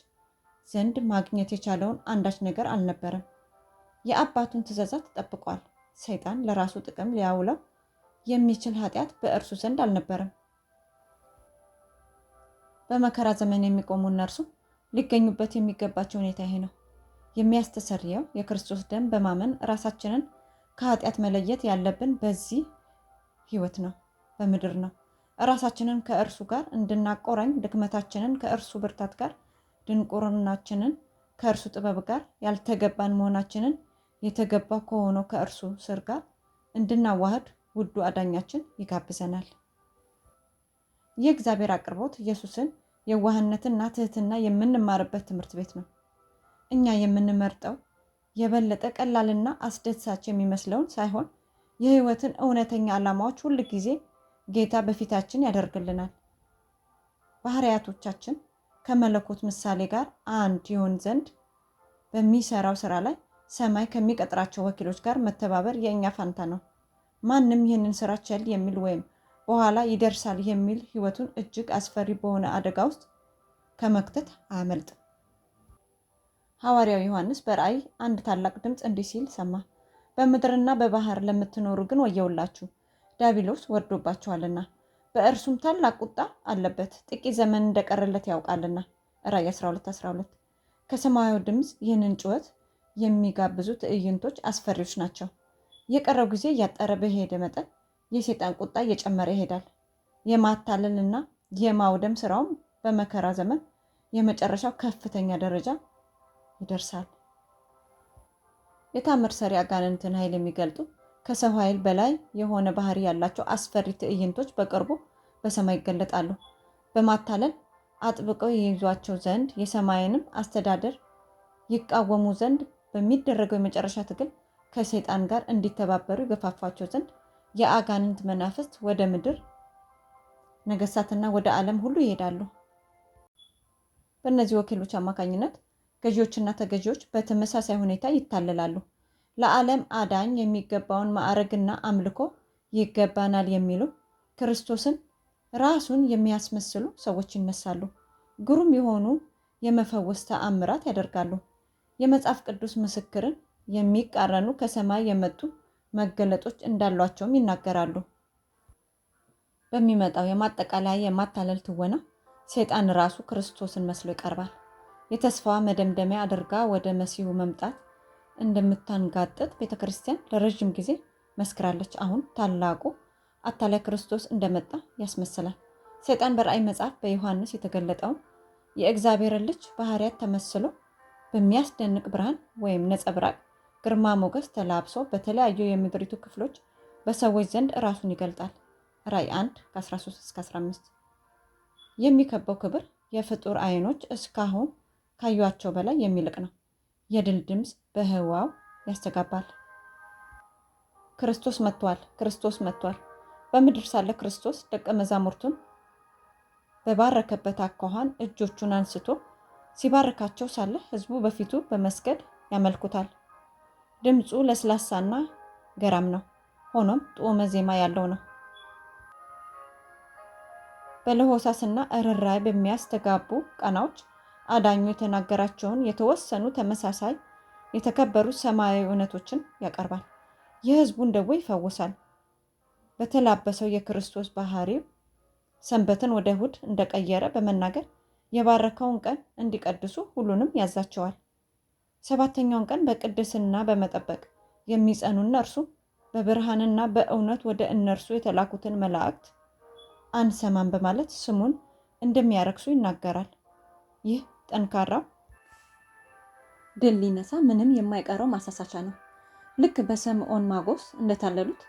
ዘንድ ማግኘት የቻለውን አንዳች ነገር አልነበረም። የአባቱን ትእዛዛት ጠብቋል። ሰይጣን ለራሱ ጥቅም ሊያውለው የሚችል ኃጢአት በእርሱ ዘንድ አልነበረም። በመከራ ዘመን የሚቆሙ እነርሱ ሊገኙበት የሚገባቸው ሁኔታ ይሄ ነው። የሚያስተሰርየው የክርስቶስ ደም በማመን ራሳችንን ከኃጢአት መለየት ያለብን በዚህ ሕይወት ነው፣ በምድር ነው። ራሳችንን ከእርሱ ጋር እንድናቆራኝ፣ ድክመታችንን ከእርሱ ብርታት ጋር፣ ድንቁርናችንን ከእርሱ ጥበብ ጋር፣ ያልተገባን መሆናችንን የተገባ ከሆነው ከእርሱ ስር ጋር እንድናዋህድ ውዱ አዳኛችን ይጋብዘናል። የእግዚአብሔር አቅርቦት ኢየሱስን የዋህነትና ትህትና የምንማርበት ትምህርት ቤት ነው። እኛ የምንመርጠው የበለጠ ቀላልና አስደሳች የሚመስለውን ሳይሆን የሕይወትን እውነተኛ ዓላማዎች ሁል ጊዜ ጌታ በፊታችን ያደርግልናል። ባህሪያቶቻችን ከመለኮት ምሳሌ ጋር አንድ ይሆን ዘንድ በሚሰራው ስራ ላይ ሰማይ ከሚቀጥራቸው ወኪሎች ጋር መተባበር የእኛ ፋንታ ነው። ማንም ይህንን ስራ ቸል የሚል ወይም በኋላ ይደርሳል የሚል ሕይወቱን እጅግ አስፈሪ በሆነ አደጋ ውስጥ ከመክተት አያመልጥም። ሐዋርያው ዮሐንስ በራእይ አንድ ታላቅ ድምፅ እንዲህ ሲል ሰማ። በምድርና በባህር ለምትኖሩ ግን ወየውላችሁ፣ ዲያብሎስ ወርዶባችኋልና በእርሱም ታላቅ ቁጣ አለበት፣ ጥቂት ዘመን እንደቀረለት ያውቃልና። ራእይ 12:12። ከሰማያዊ ድምፅ ይህንን ጩኸት የሚጋብዙ ትዕይንቶች አስፈሪዎች ናቸው። የቀረው ጊዜ እያጠረ በሄደ መጠን የሰይጣን ቁጣ እየጨመረ ይሄዳል። የማታለልና የማውደም ስራውም በመከራ ዘመን የመጨረሻው ከፍተኛ ደረጃ ይደርሳል። የታምር ሰሪ አጋንንትን ኃይል የሚገልጡ ከሰው ኃይል በላይ የሆነ ባህሪ ያላቸው አስፈሪ ትዕይንቶች በቅርቡ በሰማይ ይገለጣሉ። በማታለል አጥብቀው ይይዟቸው ዘንድ የሰማይንም አስተዳደር ይቃወሙ ዘንድ በሚደረገው የመጨረሻ ትግል ከሰይጣን ጋር እንዲተባበሩ ይገፋፏቸው ዘንድ የአጋንንት መናፍስት ወደ ምድር ነገስታትና ወደ ዓለም ሁሉ ይሄዳሉ። በእነዚህ ወኪሎች አማካኝነት ገዢዎችና ተገዢዎች በተመሳሳይ ሁኔታ ይታለላሉ። ለዓለም አዳኝ የሚገባውን ማዕረግና አምልኮ ይገባናል የሚሉ ክርስቶስን ራሱን የሚያስመስሉ ሰዎች ይነሳሉ። ግሩም የሆኑ የመፈወስ ተአምራት ያደርጋሉ። የመጽሐፍ ቅዱስ ምስክርን የሚቃረኑ ከሰማይ የመጡ መገለጦች እንዳሏቸውም ይናገራሉ። በሚመጣው የማጠቃለያ የማታለል ትወና ሰይጣን ራሱ ክርስቶስን መስሎ ይቀርባል። የተስፋዋ መደምደሚያ አድርጋ ወደ መሲሁ መምጣት እንደምታንጋጥጥ ቤተክርስቲያን ለረዥም ጊዜ መስክራለች። አሁን ታላቁ አታላይ ክርስቶስ እንደመጣ ያስመስላል። ሰይጣን በራእይ መጽሐፍ በዮሐንስ የተገለጠውን የእግዚአብሔርን ልጅ ባህሪያት ተመስሎ በሚያስደንቅ ብርሃን ወይም ነጸብራቅ ግርማ ሞገስ ተላብሶ በተለያዩ የምድሪቱ ክፍሎች በሰዎች ዘንድ ራሱን ይገልጣል። ራእይ 1:13-15 የሚከበው ክብር የፍጡር ዓይኖች እስካሁን ካዩአቸው በላይ የሚልቅ ነው። የድል ድምፅ በህዋው ያስተጋባል። ክርስቶስ መጥቷል! ክርስቶስ መጥቷል! በምድር ሳለ ክርስቶስ ደቀ መዛሙርቱን በባረከበት አኳኋን እጆቹን አንስቶ ሲባርካቸው ሳለ ህዝቡ በፊቱ በመስገድ ያመልኩታል። ድምፁ ለስላሳና ገራም ነው። ሆኖም ጡመ ዜማ ያለው ነው። በለሆሳስና እርራይ በሚያስተጋቡ ቃናዎች አዳኙ የተናገራቸውን የተወሰኑ ተመሳሳይ የተከበሩ ሰማያዊ እውነቶችን ያቀርባል። የህዝቡን ደዌ ይፈውሳል። በተላበሰው የክርስቶስ ባህሪው ሰንበትን ወደ እሁድ እንደቀየረ በመናገር የባረከውን ቀን እንዲቀድሱ ሁሉንም ያዛቸዋል። ሰባተኛውን ቀን በቅድስና በመጠበቅ የሚጸኑና እርሱ በብርሃንና በእውነት ወደ እነርሱ የተላኩትን መላእክት አንሰማም በማለት ስሙን እንደሚያረክሱ ይናገራል። ይህ ጠንካራው ድል ሊነሳ ምንም የማይቀረው ማሳሳቻ ነው። ልክ በስምዖን ማጎስ እንደታለሉት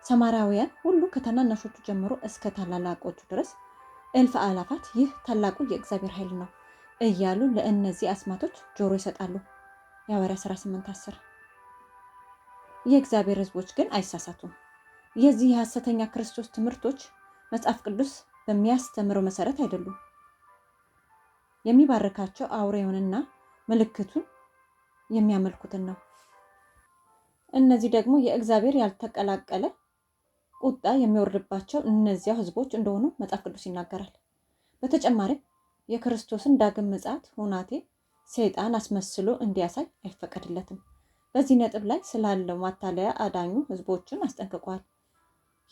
ሰማራውያን ሁሉ ከታናናሾቹ ጀምሮ እስከ ታላላቆቹ ድረስ እልፍ አላፋት ይህ ታላቁ የእግዚአብሔር ኃይል ነው እያሉ ለእነዚህ አስማቶች ጆሮ ይሰጣሉ። የሐዋርያት ሥራ 8:10 የእግዚአብሔር ሕዝቦች ግን አይሳሳቱም። የዚህ የሐሰተኛ ክርስቶስ ትምህርቶች መጽሐፍ ቅዱስ በሚያስተምረው መሰረት አይደሉም። የሚባርካቸው አውሬውንና ምልክቱን የሚያመልኩትን ነው። እነዚህ ደግሞ የእግዚአብሔር ያልተቀላቀለ ቁጣ የሚወርድባቸው እነዚያ ህዝቦች እንደሆኑ መጽሐፍ ቅዱስ ይናገራል። በተጨማሪም የክርስቶስን ዳግም ምጽአት ሁናቴ ሰይጣን አስመስሎ እንዲያሳይ አይፈቀድለትም። በዚህ ነጥብ ላይ ስላለው ማታለያ አዳኙ ሕዝቦችን አስጠንቅቋል።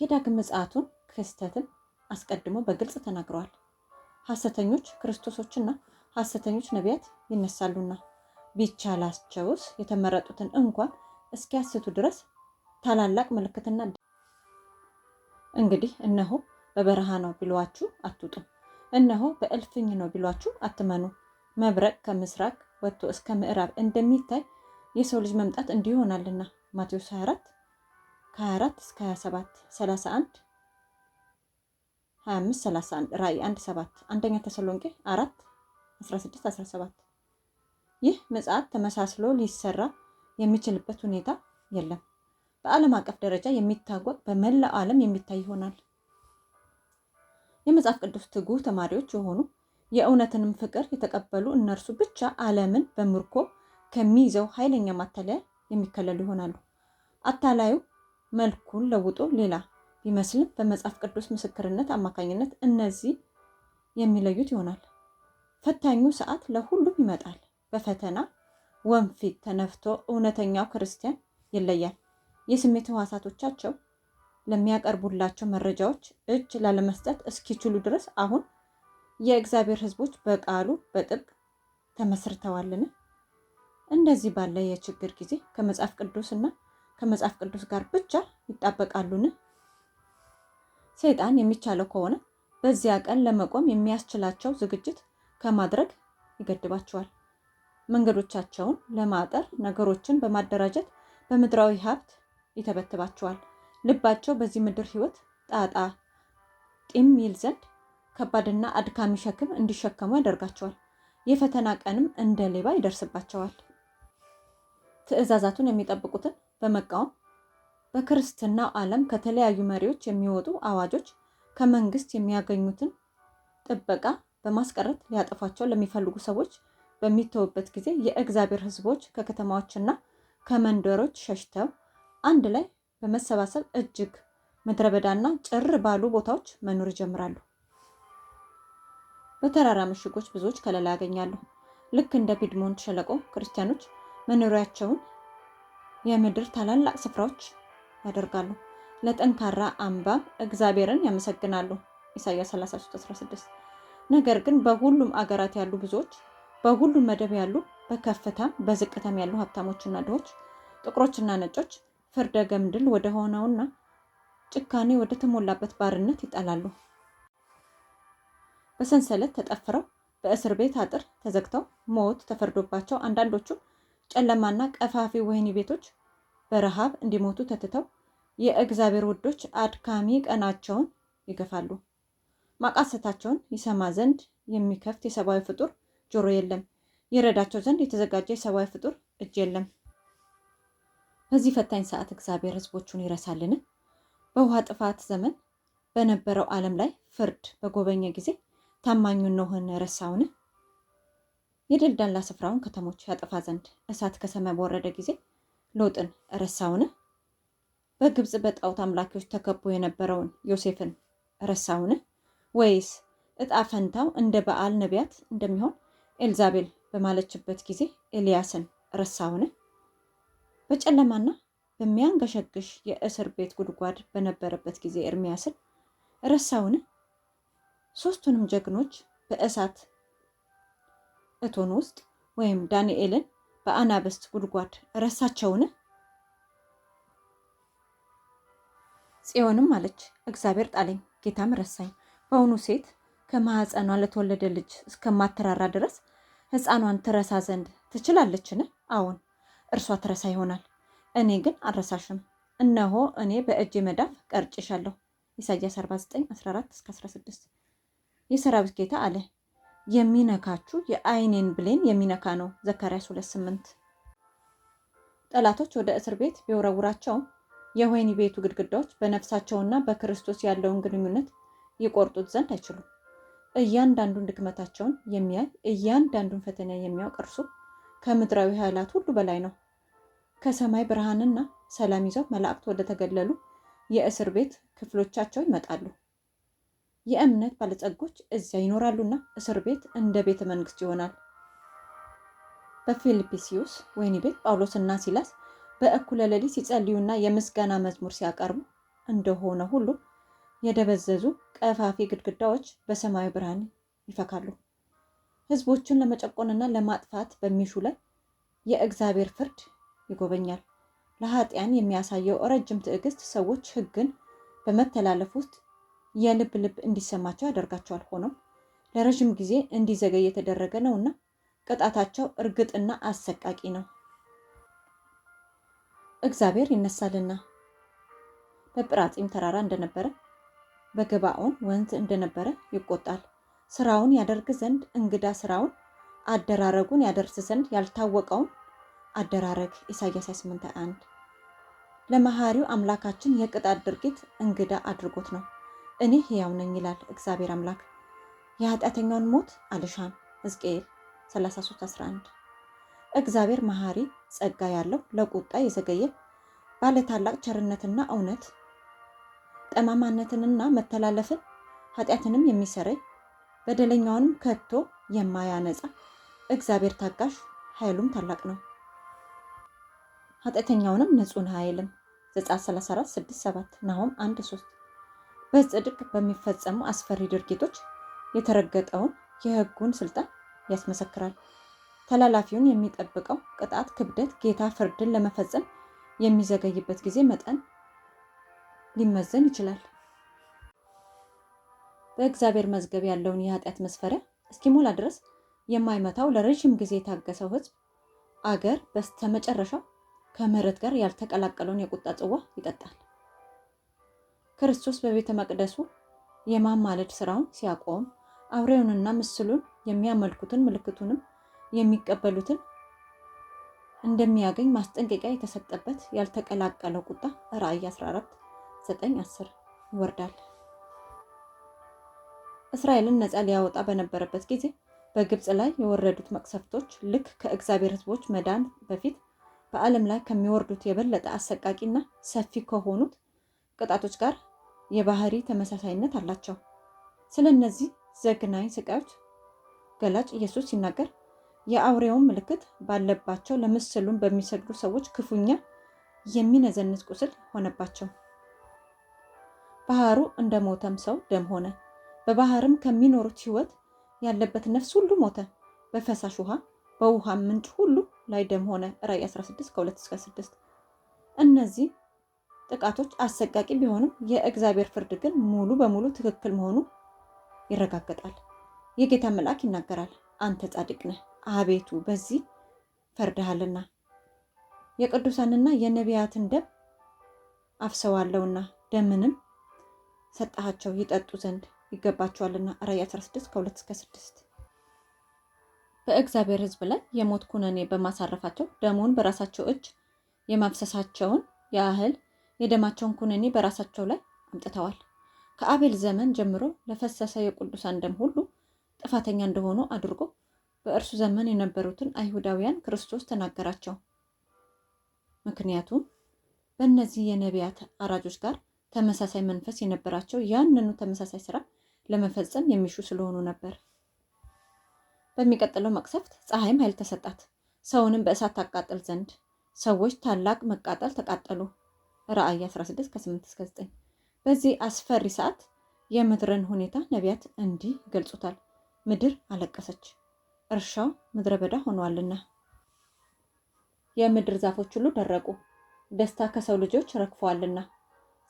የዳግም ምጽአቱን ክስተትም አስቀድሞ በግልጽ ተናግረዋል። ሐሰተኞች ክርስቶሶችና ሐሰተኞች ነቢያት ይነሳሉና ቢቻላቸውስ የተመረጡትን እንኳን እስኪያስቱ ድረስ ታላላቅ ምልክትና እንግዲህ እነሆ በበረሃ ነው ቢሏችሁ አትውጡ፣ እነሆ በእልፍኝ ነው ቢሏችሁ አትመኑ። መብረቅ ከምስራቅ ወጥቶ እስከ ምዕራብ እንደሚታይ የሰው ልጅ መምጣት እንዲሁ ይሆናልና። ማቴዎስ 24 ከ24 እስከ 27 31 25 31 ራእይ 1 7 አንደኛ ተሰሎንቄ 4 16 17 ይህ ምጽአት ተመሳስሎ ሊሰራ የሚችልበት ሁኔታ የለም። በዓለም አቀፍ ደረጃ የሚታወቅ በመላው ዓለም የሚታይ ይሆናል። የመጽሐፍ ቅዱስ ትጉህ ተማሪዎች የሆኑ የእውነትንም ፍቅር የተቀበሉ እነርሱ ብቻ ዓለምን በምርኮ ከሚይዘው ኃይለኛ ማታለያ የሚከለሉ ይሆናሉ። አታላዩ መልኩን ለውጦ ሌላ ቢመስልም በመጽሐፍ ቅዱስ ምስክርነት አማካኝነት እነዚህ የሚለዩት ይሆናል። ፈታኙ ሰዓት ለሁሉም ይመጣል። በፈተና ወንፊት ተነፍቶ እውነተኛው ክርስቲያን ይለያል። የስሜት ሕዋሳቶቻቸው ለሚያቀርቡላቸው መረጃዎች እጅ ላለመስጠት እስኪችሉ ድረስ አሁን የእግዚአብሔር ሕዝቦች በቃሉ በጥብቅ ተመስርተዋልን? እንደዚህ ባለ የችግር ጊዜ ከመጽሐፍ ቅዱስና ከመጽሐፍ ቅዱስ ጋር ብቻ ይጣበቃሉን? ሰይጣን የሚቻለው ከሆነ በዚያ ቀን ለመቆም የሚያስችላቸው ዝግጅት ከማድረግ ይገድባቸዋል። መንገዶቻቸውን ለማጠር ነገሮችን በማደራጀት በምድራዊ ሀብት ይተበትባቸዋል። ልባቸው በዚህ ምድር ሕይወት ጣጣ ጢም ይል ዘንድ ከባድና አድካሚ ሸክም እንዲሸከሙ ያደርጋቸዋል። የፈተና ቀንም እንደ ሌባ ይደርስባቸዋል። ትእዛዛቱን የሚጠብቁትን በመቃወም በክርስትናው ዓለም ከተለያዩ መሪዎች የሚወጡ አዋጆች ከመንግስት የሚያገኙትን ጥበቃ በማስቀረት ሊያጠፏቸው ለሚፈልጉ ሰዎች በሚተውበት ጊዜ የእግዚአብሔር ሕዝቦች ከከተማዎችና ከመንደሮች ሸሽተው አንድ ላይ በመሰባሰብ እጅግ ምድረ በዳና ጭር ባሉ ቦታዎች መኖር ይጀምራሉ። በተራራ ምሽጎች ብዙዎች ከለላ ያገኛሉ። ልክ እንደ ፒድሞንት ሸለቆ ክርስቲያኖች መኖሪያቸውን የምድር ታላላቅ ስፍራዎች ያደርጋሉ። ለጠንካራ አምባም እግዚአብሔርን ያመሰግናሉ። ኢሳይያስ 33:16 ነገር ግን በሁሉም አገራት ያሉ ብዙዎች፣ በሁሉም መደብ ያሉ፣ በከፍታም በዝቅታም ያሉ ሀብታሞችና ድሆች፣ ጥቁሮችና ነጮች ፍርደ ገምድል ወደ ሆነውና ጭካኔ ወደ ተሞላበት ባርነት ይጣላሉ። በሰንሰለት ተጠፍረው በእስር ቤት አጥር ተዘግተው ሞት ተፈርዶባቸው አንዳንዶቹ ጨለማና ቀፋፊ ወህኒ ቤቶች በረሃብ እንዲሞቱ ተትተው የእግዚአብሔር ውዶች አድካሚ ቀናቸውን ይገፋሉ። ማቃሰታቸውን ይሰማ ዘንድ የሚከፍት የሰብአዊ ፍጡር ጆሮ የለም። ይረዳቸው ዘንድ የተዘጋጀ የሰብአዊ ፍጡር እጅ የለም። በዚህ ፈታኝ ሰዓት እግዚአብሔር ሕዝቦቹን ይረሳልን? በውሃ ጥፋት ዘመን በነበረው ዓለም ላይ ፍርድ በጎበኘ ጊዜ ታማኙን ኖህን ረሳውን? የደልዳላ ስፍራውን ከተሞች ያጠፋ ዘንድ እሳት ከሰማይ በወረደ ጊዜ ሎጥን ረሳውን? በግብፅ በጣዖት አምላኪዎች ተከቦ የነበረውን ዮሴፍን ረሳውን? ወይስ እጣ ፈንታው እንደ በዓል ነቢያት እንደሚሆን ኤልዛቤል በማለችበት ጊዜ ኤልያስን ረሳውን? በጨለማና በሚያንገሸግሽ የእስር ቤት ጉድጓድ በነበረበት ጊዜ ኤርሚያስን ረሳውን? ሶስቱንም ጀግኖች በእሳት እቶን ውስጥ ወይም ዳንኤልን በአናብስት ጉድጓድ ረሳቸውን? ጽዮንም አለች፣ እግዚአብሔር ጣለኝ፣ ጌታም ረሳኝ። በአሁኑ ሴት ከማኅፀኗ ለተወለደ ልጅ እስከማትራራ ድረስ ሕፃኗን ትረሳ ዘንድ ትችላለችን? አዎን፣ እርሷ ትረሳ ይሆናል፣ እኔ ግን አልረሳሽም። እነሆ እኔ በእጄ መዳፍ ቀርጬሻለሁ። ኢሳይያስ 49:14-16 የሰራዊት ጌታ አለ፣ የሚነካችሁ የዓይኔን ብሌን የሚነካ ነው። ዘካርያስ 2:8 ጠላቶች ወደ እስር ቤት ቢወረውራቸውም የወህኒ ቤቱ ግድግዳዎች በነፍሳቸውና በክርስቶስ ያለውን ግንኙነት ይቆርጡት ዘንድ አይችሉም። እያንዳንዱን ድክመታቸውን የሚያይ እያንዳንዱን ፈተና የሚያውቅ እርሱ ከምድራዊ ኃይላት ሁሉ በላይ ነው። ከሰማይ ብርሃንና ሰላም ይዘው መላእክት ወደ ተገለሉ የእስር ቤት ክፍሎቻቸው ይመጣሉ። የእምነት ባለጸጎች እዚያ ይኖራሉና እስር ቤት እንደ ቤተ መንግስት ይሆናል። በፊልጵስዩስ ወህኒ ቤት ጳውሎስና ሲላስ በእኩለ ሌሊት ሲጸልዩና የምስጋና መዝሙር ሲያቀርቡ እንደሆነ ሁሉ የደበዘዙ ቀፋፊ ግድግዳዎች በሰማያዊ ብርሃን ይፈካሉ። ሕዝቦችን ለመጨቆንና ለማጥፋት በሚሹ ላይ የእግዚአብሔር ፍርድ ይጎበኛል። ለኃጢያን የሚያሳየው ረጅም ትዕግስት ሰዎች ሕግን በመተላለፍ ውስጥ የልብ እንዲሰማቸው ያደርጋቸዋል። ሆኖም ለረጅም ጊዜ እንዲዘገይ የተደረገ ነውና ቅጣታቸው እርግጥና አሰቃቂ ነው። እግዚአብሔር ይነሳልና በጵራጺም ተራራ እንደነበረ በገባኦን ወንዝ እንደነበረ ይቆጣል። ስራውን ያደርግ ዘንድ እንግዳ ስራውን አደራረጉን ያደርስ ዘንድ ያልታወቀውን አደራረግ ኢሳይያስ 8:1 ለመሐሪው አምላካችን የቅጣት ድርጊት እንግዳ አድርጎት ነው። እኔ ሕያው ነኝ ይላል እግዚአብሔር አምላክ፣ የኃጢአተኛውን ሞት አልሻም ሕዝቅኤል 33:11 እግዚአብሔር መሐሪ ጸጋ ያለው ለቁጣ የዘገየ ባለ ታላቅ ቸርነትና እውነት ጠማማነትንና መተላለፍን ኃጢአትንም የሚሰረይ በደለኛውንም ከቶ የማያነጻ እግዚአብሔር ታጋሽ ኃይሉም ታላቅ ነው። ኃጢአተኛውንም ንጹሕ አይልም ዘጸአት 34:6-7 ናሆም 1:3 በጽድቅ በሚፈጸሙ አስፈሪ ድርጊቶች የተረገጠውን የሕጉን ስልጣን ያስመሰክራል። ተላላፊውን የሚጠብቀው ቅጣት ክብደት ጌታ ፍርድን ለመፈጸም የሚዘገይበት ጊዜ መጠን ሊመዘን ይችላል። በእግዚአብሔር መዝገብ ያለውን የኃጢአት መስፈሪያ እስኪሞላ ድረስ የማይመታው ለረጅም ጊዜ የታገሰው ሕዝብ አገር በስተመጨረሻው ከምሕረት ጋር ያልተቀላቀለውን የቁጣ ጽዋ ይጠጣል። ክርስቶስ በቤተ መቅደሱ የማማለድ ስራውን ሲያቆም አውሬውንና ምስሉን የሚያመልኩትን ምልክቱንም የሚቀበሉትን እንደሚያገኝ ማስጠንቀቂያ የተሰጠበት ያልተቀላቀለው ቁጣ ራእይ 14:9-10 ይወርዳል። እስራኤልን ነፃ ሊያወጣ በነበረበት ጊዜ በግብፅ ላይ የወረዱት መቅሰፍቶች ልክ ከእግዚአብሔር ሕዝቦች መዳን በፊት በዓለም ላይ ከሚወርዱት የበለጠ አሰቃቂና ሰፊ ከሆኑት ቅጣቶች ጋር የባህሪ ተመሳሳይነት አላቸው። ስለ እነዚህ ዘግናኝ ስቃዮች ገላጭ ኢየሱስ ሲናገር የአውሬውን ምልክት ባለባቸው ለምስሉን በሚሰግዱ ሰዎች ክፉኛ የሚነዘንዝ ቁስል ሆነባቸው። ባህሩ እንደ ሞተም ሰው ደም ሆነ። በባህርም ከሚኖሩት ሕይወት ያለበት ነፍስ ሁሉ ሞተ። በፈሳሽ ውሃ በውሃ ምንጭ ሁሉ ላይ ደም ሆነ። ራእይ 16:2-6 እነዚህ ጥቃቶች አሰቃቂ ቢሆንም የእግዚአብሔር ፍርድ ግን ሙሉ በሙሉ ትክክል መሆኑ ይረጋገጣል። የጌታ መልአክ ይናገራል፣ አንተ ጻድቅ ነህ አቤቱ በዚህ ፈርደሃልና፣ የቅዱሳንና የነቢያትን ደም አፍሰዋለሁና ደምንም ሰጣቸው ይጠጡ ዘንድ ይገባቸዋልና። ራእይ 16:2-6 በእግዚአብሔር ሕዝብ ላይ የሞት ኩነኔ በማሳረፋቸው ደሙን በራሳቸው እጅ የማፍሰሳቸውን ያህል የደማቸውን ኩነኔ በራሳቸው ላይ አምጥተዋል። ከአቤል ዘመን ጀምሮ ለፈሰሰ የቅዱሳን ደም ሁሉ ጥፋተኛ እንደሆኑ አድርጎ በእርሱ ዘመን የነበሩትን አይሁዳውያን ክርስቶስ ተናገራቸው። ምክንያቱም በእነዚህ የነቢያት አራጆች ጋር ተመሳሳይ መንፈስ የነበራቸው ያንኑ ተመሳሳይ ስራ ለመፈጸም የሚሹ ስለሆኑ ነበር። በሚቀጥለው መቅሰፍት ፀሐይም ኃይል ተሰጣት፣ ሰውንም በእሳት ታቃጥል ዘንድ። ሰዎች ታላቅ መቃጠል ተቃጠሉ። ራእይ 16:8-9 በዚህ አስፈሪ ሰዓት የምድርን ሁኔታ ነቢያት እንዲህ ይገልጹታል። ምድር አለቀሰች፣ እርሻው ምድረ በዳ ሆኗልና። የምድር ዛፎች ሁሉ ደረቁ፣ ደስታ ከሰው ልጆች ረግፏልና።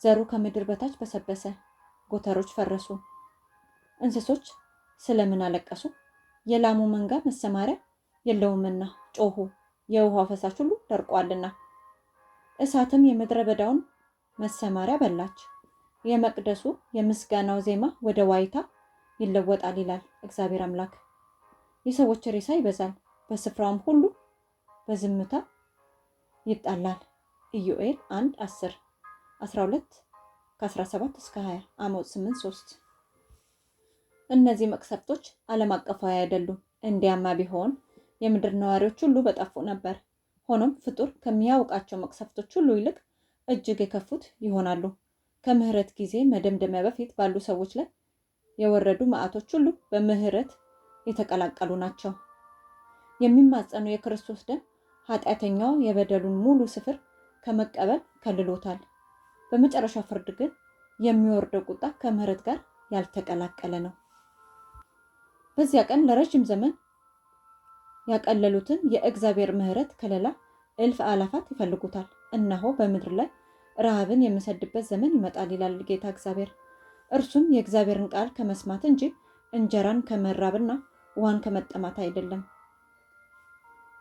ዘሩ ከምድር በታች በሰበሰ፣ ጎተሮች ፈረሱ። እንስሶች ስለምን አለቀሱ? የላሙ መንጋ መሰማሪያ የለውምና ጮሁ፣ የውሃው ፈሳሽ ሁሉ ደርቋልና። እሳትም የምድረ በዳውን መሰማሪያ በላች። የመቅደሱ የምስጋናው ዜማ ወደ ዋይታ ይለወጣል ይላል እግዚአብሔር አምላክ። የሰዎች ሬሳ ይበዛል፣ በስፍራውም ሁሉ በዝምታ ይጣላል። ኢዮኤል 1:10 12:17-20 አሞጽ 8:3 እነዚህ መቅሰፍቶች ዓለም አቀፋዊ አይደሉም። እንዲያማ ቢሆን የምድር ነዋሪዎች ሁሉ በጠፉ ነበር። ሆኖም ፍጡር ከሚያውቃቸው መቅሰፍቶች ሁሉ ይልቅ እጅግ የከፉት ይሆናሉ። ከምሕረት ጊዜ መደምደሚያ በፊት ባሉ ሰዎች ላይ የወረዱ መዓቶች ሁሉ በምሕረት የተቀላቀሉ ናቸው። የሚማጸኑ የክርስቶስ ደም ኃጢአተኛው የበደሉን ሙሉ ስፍር ከመቀበል ከልሎታል። በመጨረሻ ፍርድ ግን የሚወርደው ቁጣ ከምሕረት ጋር ያልተቀላቀለ ነው። በዚያ ቀን ለረጅም ዘመን ያቀለሉትን የእግዚአብሔር ምሕረት ከለላ እልፍ አላፋት ይፈልጉታል። እነሆ በምድር ላይ ረሃብን የምሰድበት ዘመን ይመጣል ይላል ጌታ እግዚአብሔር። እርሱም የእግዚአብሔርን ቃል ከመስማት እንጂ እንጀራን ከመራብና ውሃን ከመጠማት አይደለም።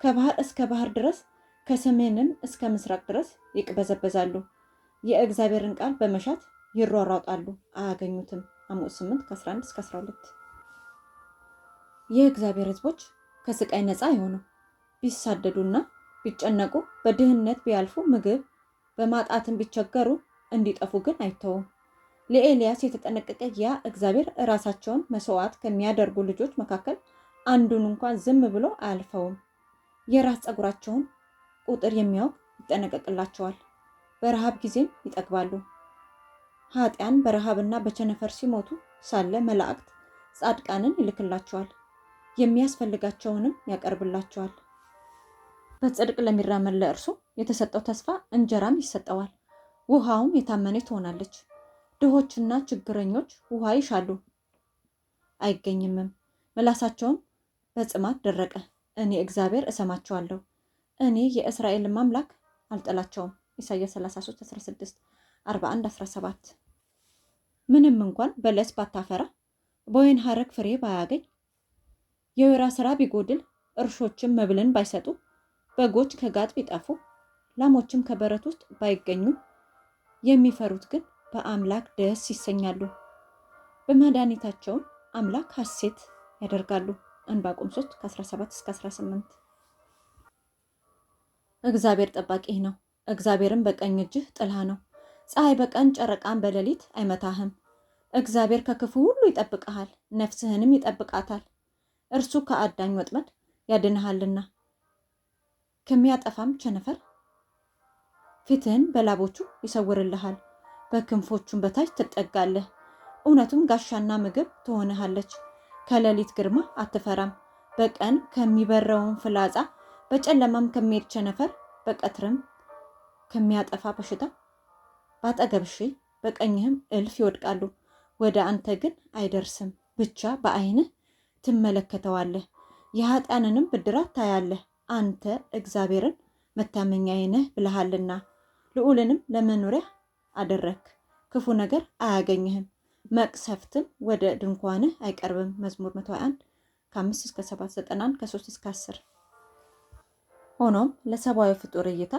ከባህር እስከ ባህር ድረስ ከሰሜንም እስከ ምስራቅ ድረስ ይቅበዘበዛሉ። የእግዚአብሔርን ቃል በመሻት ይሯሯጣሉ፣ አያገኙትም። አሞጽ 8:11-12። የእግዚአብሔር ሕዝቦች ከስቃይ ነፃ አይሆኑም። ቢሳደዱና ቢጨነቁ፣ በድህነት ቢያልፉ፣ ምግብ በማጣትን ቢቸገሩ፣ እንዲጠፉ ግን አይተውም። ለኤልያስ የተጠነቀቀ ያ እግዚአብሔር ራሳቸውን መስዋዕት ከሚያደርጉ ልጆች መካከል አንዱን እንኳን ዝም ብሎ አያልፈውም። የራስ ፀጉራቸውን ቁጥር የሚያውቅ ይጠነቀቅላቸዋል። በረሃብ ጊዜም ይጠግባሉ። ኃጢያን በረሃብና በቸነፈር ሲሞቱ ሳለ መላእክት ጻድቃንን ይልክላቸዋል፣ የሚያስፈልጋቸውንም ያቀርብላቸዋል። በጽድቅ ለሚራመድ ለእርሱ የተሰጠው ተስፋ እንጀራም ይሰጠዋል፣ ውሃውም የታመነች ትሆናለች። ድሆችና ችግረኞች ውሃ ይሻሉ አይገኝምም፣ ምላሳቸውም በጽማት ደረቀ። እኔ እግዚአብሔር እሰማቸዋለሁ፣ እኔ የእስራኤል አምላክ አልጠላቸውም። ኢሳይያስ 33:16፣ 41:17። ምንም እንኳን በለስ ባታፈራ፣ በወይን ሐረግ ፍሬ ባያገኝ፣ የወይራ ስራ ቢጎድል፣ እርሾችም መብልን ባይሰጡ፣ በጎች ከጋጥ ቢጠፉ፣ ላሞችም ከበረት ውስጥ ባይገኙ፣ የሚፈሩት ግን በአምላክ ደስ ይሰኛሉ፣ በመድኃኒታቸውም አምላክ ሐሴት ያደርጋሉ። ዕንባቆም 3:17-18። እግዚአብሔር ጠባቂህ ነው። እግዚአብሔርን በቀኝ እጅህ ጥላህ ነው። ፀሐይ በቀን ጨረቃን በሌሊት አይመታህም። እግዚአብሔር ከክፉ ሁሉ ይጠብቅሃል፣ ነፍስህንም ይጠብቃታል። እርሱ ከአዳኝ ወጥመድ ያድንሃልና ከሚያጠፋም ቸነፈር ፊትህን በላቦቹ ይሰውርልሃል። በክንፎቹም በታች ትጠጋለህ። እውነቱም ጋሻና ምግብ ትሆንሃለች። ከሌሊት ግርማ አትፈራም፣ በቀን ከሚበረውን ፍላጻ፣ በጨለማም ከሚሄድ ቸነፈር፣ በቀትርም ከሚያጠፋ በሽታ ባጠገብህ ሺህ በቀኝህም እልፍ ይወድቃሉ፣ ወደ አንተ ግን አይደርስም። ብቻ በዓይንህ ትመለከተዋለህ፣ የኃጥአንንም ብድራት ታያለህ። አንተ እግዚአብሔርን መታመኛዬ ነህ ብለሃልና ልዑልንም ለመኖሪያ አደረግክ። ክፉ ነገር አያገኝህም፣ መቅሰፍትም ወደ ድንኳንህ አይቀርብም። መዝሙር 121 5-7፣ 91 3-10። ሆኖም ለሰብአዊ ፍጡር እይታ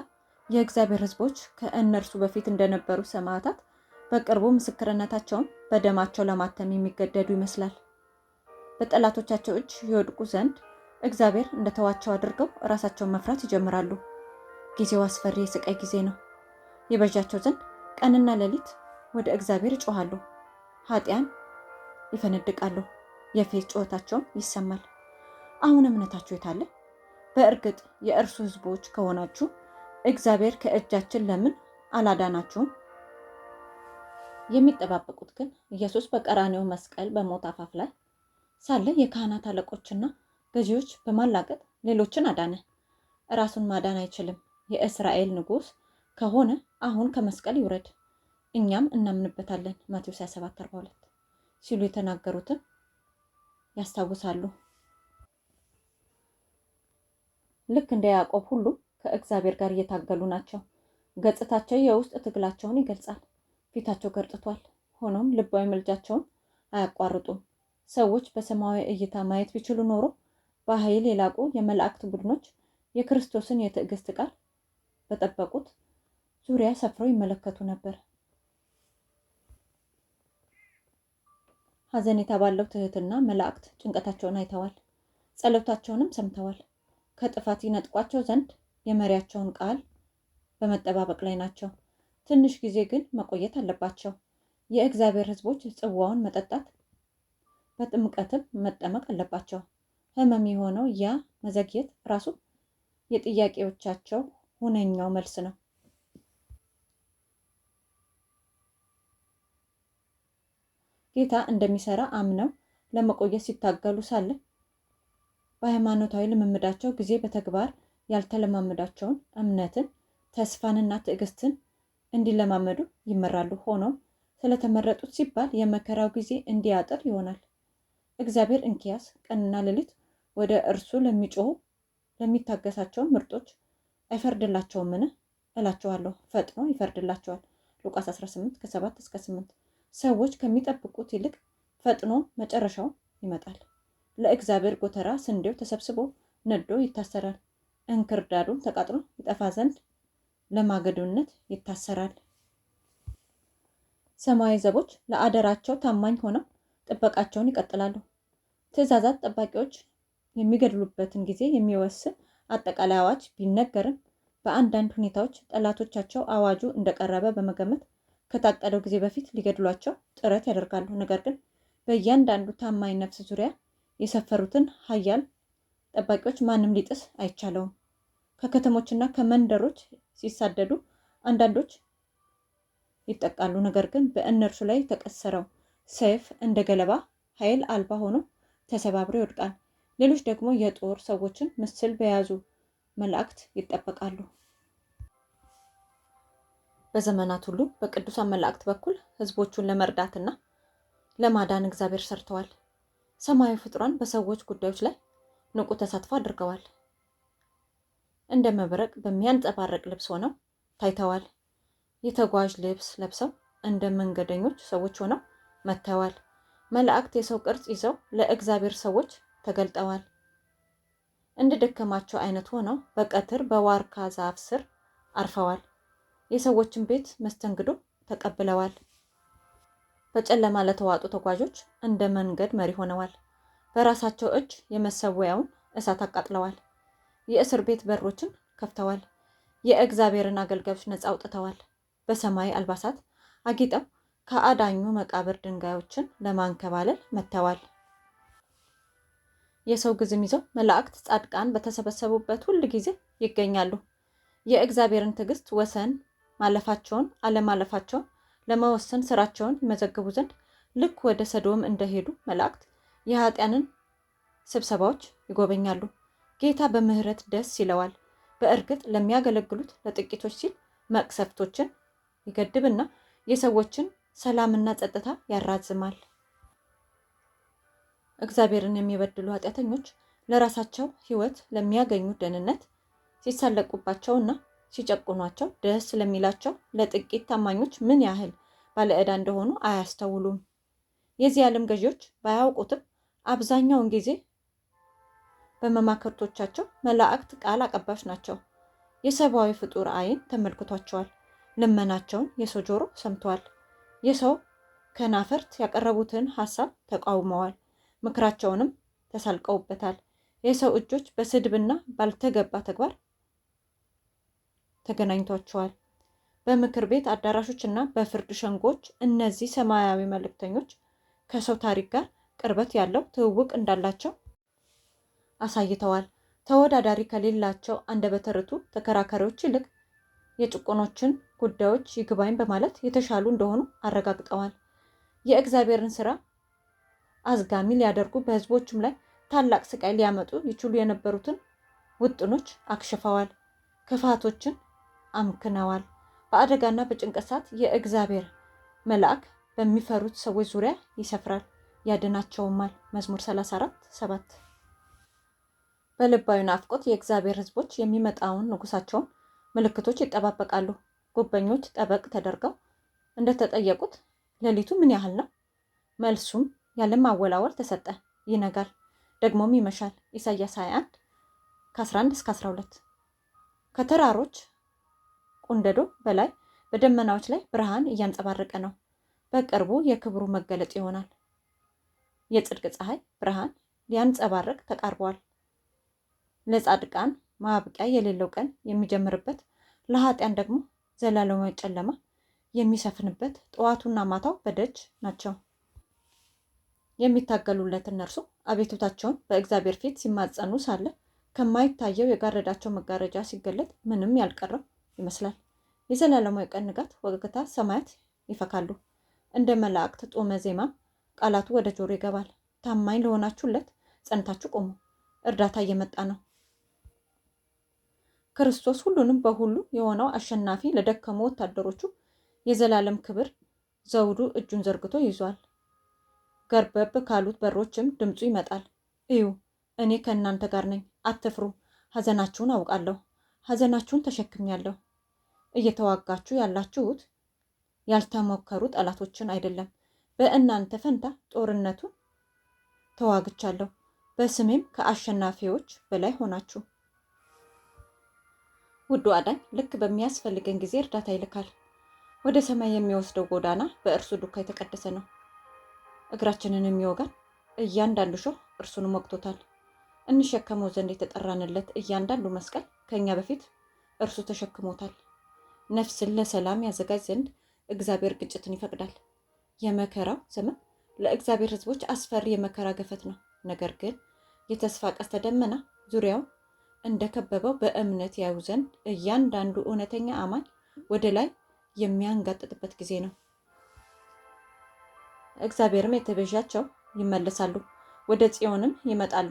የእግዚአብሔር ሕዝቦች ከእነርሱ በፊት እንደነበሩ ሰማዕታት በቅርቡ ምስክርነታቸውን በደማቸው ለማተም የሚገደዱ ይመስላል። በጠላቶቻቸው እጅ ይወድቁ ዘንድ እግዚአብሔር እንደተዋቸው አድርገው ራሳቸውን መፍራት ይጀምራሉ። ጊዜው አስፈሪ የስቃይ ጊዜ ነው። ይበዣቸው ዘንድ ቀንና ሌሊት ወደ እግዚአብሔር ይጮሃሉ። ኃጢያን ይፈነድቃሉ፣ የፌዝ ጩኸታቸውም ይሰማል። አሁን እምነታችሁ የታለ? በእርግጥ የእርሱ ሕዝቦች ከሆናችሁ እግዚአብሔር ከእጃችን ለምን አላዳናችሁም? የሚጠባበቁት ግን ኢየሱስ በቀራንዮ መስቀል በሞት አፋፍ ላይ ሳለ የካህናት አለቆችና ገዢዎች በማላገጥ ሌሎችን አዳነ። ራሱን ማዳን አይችልም። የእስራኤል ንጉሥ ከሆነ አሁን ከመስቀል ይውረድ፣ እኛም እናምንበታለን ማቴዎስ 27:42 ሲሉ የተናገሩትን ያስታውሳሉ። ልክ እንደ ያዕቆብ ሁሉ ከእግዚአብሔር ጋር እየታገሉ ናቸው። ገጽታቸው የውስጥ ትግላቸውን ይገልጻል። ፊታቸው ገርጥቷል። ሆኖም ልባዊ ምልጃቸውን አያቋርጡም። ሰዎች በሰማያዊ እይታ ማየት ቢችሉ ኖሮ በኃይል የላቁ የመላእክት ቡድኖች የክርስቶስን የትዕግስት ቃል በጠበቁት ዙሪያ ሰፍረው ይመለከቱ ነበር። ሐዘኔታ ባለው ትህትና መላእክት ጭንቀታቸውን አይተዋል፣ ጸሎታቸውንም ሰምተዋል። ከጥፋት ይነጥቋቸው ዘንድ የመሪያቸውን ቃል በመጠባበቅ ላይ ናቸው። ትንሽ ጊዜ ግን መቆየት አለባቸው። የእግዚአብሔር ሕዝቦች ጽዋውን መጠጣት በጥምቀትም መጠመቅ አለባቸው። ሕመም የሆነው ያ መዘግየት ራሱ የጥያቄዎቻቸው ሁነኛው መልስ ነው። ጌታ እንደሚሰራ አምነው ለመቆየት ሲታገሉ ሳለ በሃይማኖታዊ ልምምዳቸው ጊዜ በተግባር ያልተለማመዳቸውን እምነትን ተስፋንና ትዕግስትን እንዲለማመዱ ይመራሉ። ሆኖም ስለተመረጡት ሲባል የመከራው ጊዜ እንዲያጥር ይሆናል። እግዚአብሔር እንኪያስ ቀንና ሌሊት ወደ እርሱ ለሚጮሁ ለሚታገሳቸው ምርጦች አይፈርድላቸውምን? እላቸዋለሁ፣ ፈጥኖ ይፈርድላቸዋል። ሉቃስ 18:7-8። ሰዎች ከሚጠብቁት ይልቅ ፈጥኖ መጨረሻው ይመጣል። ለእግዚአብሔር ጎተራ ስንዴው ተሰብስቦ ነዶ ይታሰራል፣ እንክርዳዱም ተቃጥሎ ይጠፋ ዘንድ ለማገዶነት ይታሰራል። ሰማያዊ ዘቦች ለአደራቸው ታማኝ ሆነው ጥበቃቸውን ይቀጥላሉ። ትእዛዛት ጠባቂዎች የሚገድሉበትን ጊዜ የሚወስን አጠቃላይ አዋጅ ቢነገርም በአንዳንድ ሁኔታዎች ጠላቶቻቸው አዋጁ እንደቀረበ በመገመት ከታቀደው ጊዜ በፊት ሊገድሏቸው ጥረት ያደርጋሉ። ነገር ግን በእያንዳንዱ ታማኝ ነፍስ ዙሪያ የሰፈሩትን ኃያል ጠባቂዎች ማንም ሊጥስ አይቻለውም። ከከተሞችና ከመንደሮች ሲሳደዱ አንዳንዶች ይጠቃሉ። ነገር ግን በእነርሱ ላይ የተቀሰረው ሰይፍ እንደ ገለባ ኃይል አልባ ሆኖ ተሰባብሮ ይወድቃል። ሌሎች ደግሞ የጦር ሰዎችን ምስል በያዙ መላእክት ይጠበቃሉ። በዘመናት ሁሉ በቅዱሳን መላእክት በኩል ሕዝቦቹን ለመርዳትና ለማዳን እግዚአብሔር ሰርተዋል። ሰማያዊ ፍጡራን በሰዎች ጉዳዮች ላይ ንቁ ተሳትፎ አድርገዋል። እንደ መብረቅ በሚያንጸባርቅ ልብስ ሆነው ታይተዋል። የተጓዥ ልብስ ለብሰው እንደ መንገደኞች ሰዎች ሆነው መጥተዋል። መላእክት የሰው ቅርጽ ይዘው ለእግዚአብሔር ሰዎች ተገልጠዋል። እንደ ደከማቸው አይነት ሆነው በቀትር በዋርካ ዛፍ ስር አርፈዋል። የሰዎችን ቤት መስተንግዶ ተቀብለዋል። በጨለማ ለተዋጡ ተጓዦች እንደ መንገድ መሪ ሆነዋል። በራሳቸው እጅ የመሰዊያውን እሳት አቃጥለዋል። የእስር ቤት በሮችን ከፍተዋል። የእግዚአብሔርን አገልጋዮች ነፃ አውጥተዋል። በሰማይ አልባሳት አጊጠው ከአዳኙ መቃብር ድንጋዮችን ለማንከባለል መጥተዋል። የሰው ግዝም ይዘው መላእክት ጻድቃን በተሰበሰቡበት ሁል ጊዜ ይገኛሉ። የእግዚአብሔርን ትዕግስት ወሰን ማለፋቸውን አለማለፋቸውን ለመወሰን ስራቸውን ይመዘግቡ ዘንድ ልክ ወደ ሰዶም እንደሄዱ መላእክት የኃጢያንን ስብሰባዎች ይጎበኛሉ። ጌታ በምህረት ደስ ይለዋል። በእርግጥ ለሚያገለግሉት ለጥቂቶች ሲል መቅሰፍቶችን ይገድብና የሰዎችን ሰላምና ጸጥታ ያራዝማል። እግዚአብሔርን የሚበድሉ ኃጢአተኞች ለራሳቸው ሕይወት ለሚያገኙት ደህንነት ሲሳለቁባቸውና ሲጨቁኗቸው ደስ ስለሚላቸው ለጥቂት ታማኞች ምን ያህል ባለዕዳ እንደሆኑ አያስተውሉም። የዚህ ዓለም ገዢዎች ባያውቁትም አብዛኛውን ጊዜ በመማክርቶቻቸው መላእክት ቃል አቀባዮች ናቸው። የሰብአዊ ፍጡር ዓይን ተመልክቷቸዋል። ልመናቸውን የሰው ጆሮ ሰምተዋል። የሰው ከናፈርት ያቀረቡትን ሐሳብ ተቃውመዋል። ምክራቸውንም ተሳልቀውበታል። የሰው እጆች በስድብና ባልተገባ ተግባር ተገናኝቷቸዋል። በምክር ቤት አዳራሾች እና በፍርድ ሸንጎች እነዚህ ሰማያዊ መልእክተኞች ከሰው ታሪክ ጋር ቅርበት ያለው ትውውቅ እንዳላቸው አሳይተዋል። ተወዳዳሪ ከሌላቸው አንደበተ ርቱዕ ተከራካሪዎች ይልቅ የጭቆኖችን ጉዳዮች ይግባኝ በማለት የተሻሉ እንደሆኑ አረጋግጠዋል። የእግዚአብሔርን ስራ አዝጋሚ ሊያደርጉ በሕዝቦችም ላይ ታላቅ ስቃይ ሊያመጡ ይችሉ የነበሩትን ውጥኖች አክሽፈዋል። ክፋቶችን አምክነዋል። በአደጋና በጭንቀት ሰዓት የእግዚአብሔር መልአክ በሚፈሩት ሰዎች ዙሪያ ይሰፍራል፣ ያድናቸውማል። መዝሙር 34:7። በልባዊ ናፍቆት የእግዚአብሔር ሕዝቦች የሚመጣውን ንጉሳቸውን ምልክቶች ይጠባበቃሉ። ጉበኞች ጠበቅ ተደርገው እንደተጠየቁት ሌሊቱ ምን ያህል ነው? መልሱም ያለማወላወል ተሰጠ። ይነጋል፣ ደግሞም ይመሻል። ኢሳይያስ 21:11-12። ከተራሮች ቁንደዶ በላይ በደመናዎች ላይ ብርሃን እያንጸባረቀ ነው። በቅርቡ የክብሩ መገለጥ ይሆናል። የጽድቅ ፀሐይ ብርሃን ሊያንጸባረቅ ተቃርቧል። ለጻድቃን ማብቂያ የሌለው ቀን የሚጀምርበት፣ ለኃጢያን ደግሞ ዘላለማዊ ጨለማ የሚሰፍንበት ጠዋቱና ማታው በደጅ ናቸው። የሚታገሉለት እነርሱ አቤቱታቸውን በእግዚአብሔር ፊት ሲማጸኑ ሳለ ከማይታየው የጋረዳቸው መጋረጃ ሲገለጥ ምንም ያልቀረው ይመስላል። የዘላለማዊ ቀን ንጋት ወገግታ ሰማያት ይፈካሉ። እንደ መላእክት ጡመ ዜማም ቃላቱ ወደ ጆሮ ይገባል። ታማኝ ለሆናችሁለት ጸንታችሁ ቆሙ፣ እርዳታ እየመጣ ነው። ክርስቶስ ሁሉንም በሁሉ የሆነው አሸናፊ ለደከሙ ወታደሮቹ የዘላለም ክብር ዘውዱ እጁን ዘርግቶ ይዟል። ገርበብ ካሉት በሮችም ድምፁ ይመጣል። እዩ፣ እኔ ከእናንተ ጋር ነኝ፣ አትፍሩ፣ ሐዘናችሁን አውቃለሁ፣ ሐዘናችሁን ተሸክሜያለሁ። እየተዋጋችሁ ያላችሁት ያልተሞከሩ ጠላቶችን አይደለም፣ በእናንተ ፈንታ ጦርነቱን ተዋግቻለሁ፣ በስሜም ከአሸናፊዎች በላይ ሆናችሁ። ውዱ አዳኝ ልክ በሚያስፈልገን ጊዜ እርዳታ ይልካል። ወደ ሰማይ የሚወስደው ጎዳና በእርሱ ዱካ የተቀደሰ ነው። እግራችንን የሚወጋን እያንዳንዱ ሾህ እርሱንም ወቅቶታል። እንሸከመው ዘንድ የተጠራንለት እያንዳንዱ መስቀል ከእኛ በፊት እርሱ ተሸክሞታል። ነፍስን ለሰላም ያዘጋጅ ዘንድ እግዚአብሔር ግጭትን ይፈቅዳል። የመከራው ዘመን ለእግዚአብሔር ሕዝቦች አስፈሪ የመከራ ገፈት ነው። ነገር ግን የተስፋ ቀስተ ደመና ዙሪያው እንደከበበው በእምነት ያዩ ዘንድ እያንዳንዱ እውነተኛ አማኝ ወደ ላይ የሚያንጋጥጥበት ጊዜ ነው። እግዚአብሔርም የተቤዣቸው ይመለሳሉ፣ ወደ ጽዮንም ይመጣሉ።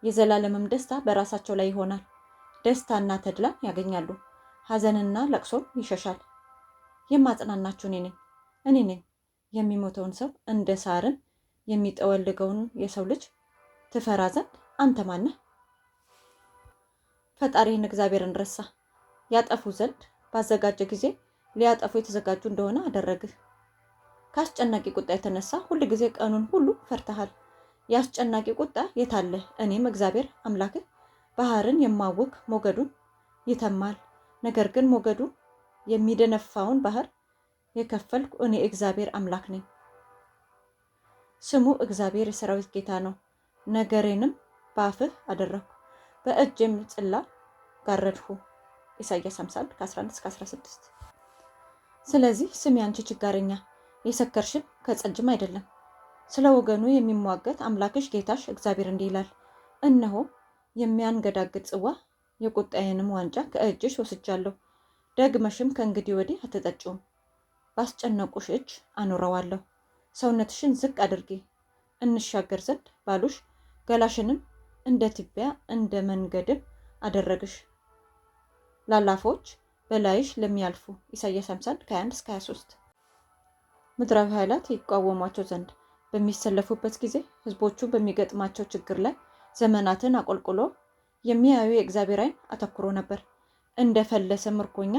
የዘላለምም ደስታ በራሳቸው ላይ ይሆናል። ደስታና ተድላን ያገኛሉ፣ ሐዘንና ለቅሶም ይሸሻል። የማጽናናችሁ እኔ ነኝ። የሚሞተውን ሰው እንደ ሳርን የሚጠወልገውን የሰው ልጅ ትፈራ ዘንድ አንተ ማነህ? ፈጣሪህን እግዚአብሔርን ረሳ። ያጠፉ ዘንድ ባዘጋጀ ጊዜ ሊያጠፉ የተዘጋጁ እንደሆነ አደረግህ። ከአስጨናቂ ቁጣ የተነሳ ሁል ጊዜ ቀኑን ሁሉ ፈርተሃል። የአስጨናቂ ቁጣ የታለህ? እኔም እግዚአብሔር አምላክህ ባህርን የማውክ ሞገዱን ይተማል። ነገር ግን ሞገዱ የሚደነፋውን ባህር የከፈልኩ እኔ እግዚአብሔር አምላክ ነኝ። ስሙ እግዚአብሔር የሰራዊት ጌታ ነው። ነገሬንም በአፍህ አደረግኩ፣ በእጄም ጽላ ጋረድሁ። ኢሳይያስ 51 ከ11-16። ስለዚህ ስሚ አንቺ ችጋረኛ፣ የሰከርሽም ከጸጅም አይደለም። ስለ ወገኑ የሚሟገት አምላክሽ ጌታሽ እግዚአብሔር እንዲህ ይላል፣ እነሆ የሚያንገዳግድ ጽዋ የቁጣዬንም ዋንጫ ከእጅሽ ወስጃለሁ። ደግመሽም ከእንግዲህ ወዲህ አትጠጪውም። ባስጨነቁሽ እጅ አኖረዋለሁ። ሰውነትሽን ዝቅ አድርጊ እንሻገር ዘንድ ባሉሽ፣ ገላሽንም እንደ ትቢያ እንደ መንገድም አደረግሽ። ላላፎች በላይሽ ለሚያልፉ ኢሳይያስ 51 ከ21-23። ምድራዊ ኃይላት ይቃወሟቸው ዘንድ በሚሰለፉበት ጊዜ ሕዝቦቹ በሚገጥማቸው ችግር ላይ ዘመናትን አቆልቁሎ የሚያዩ የእግዚአብሔር ዓይን አተኩሮ ነበር። እንደ ፈለሰ ምርኮኛ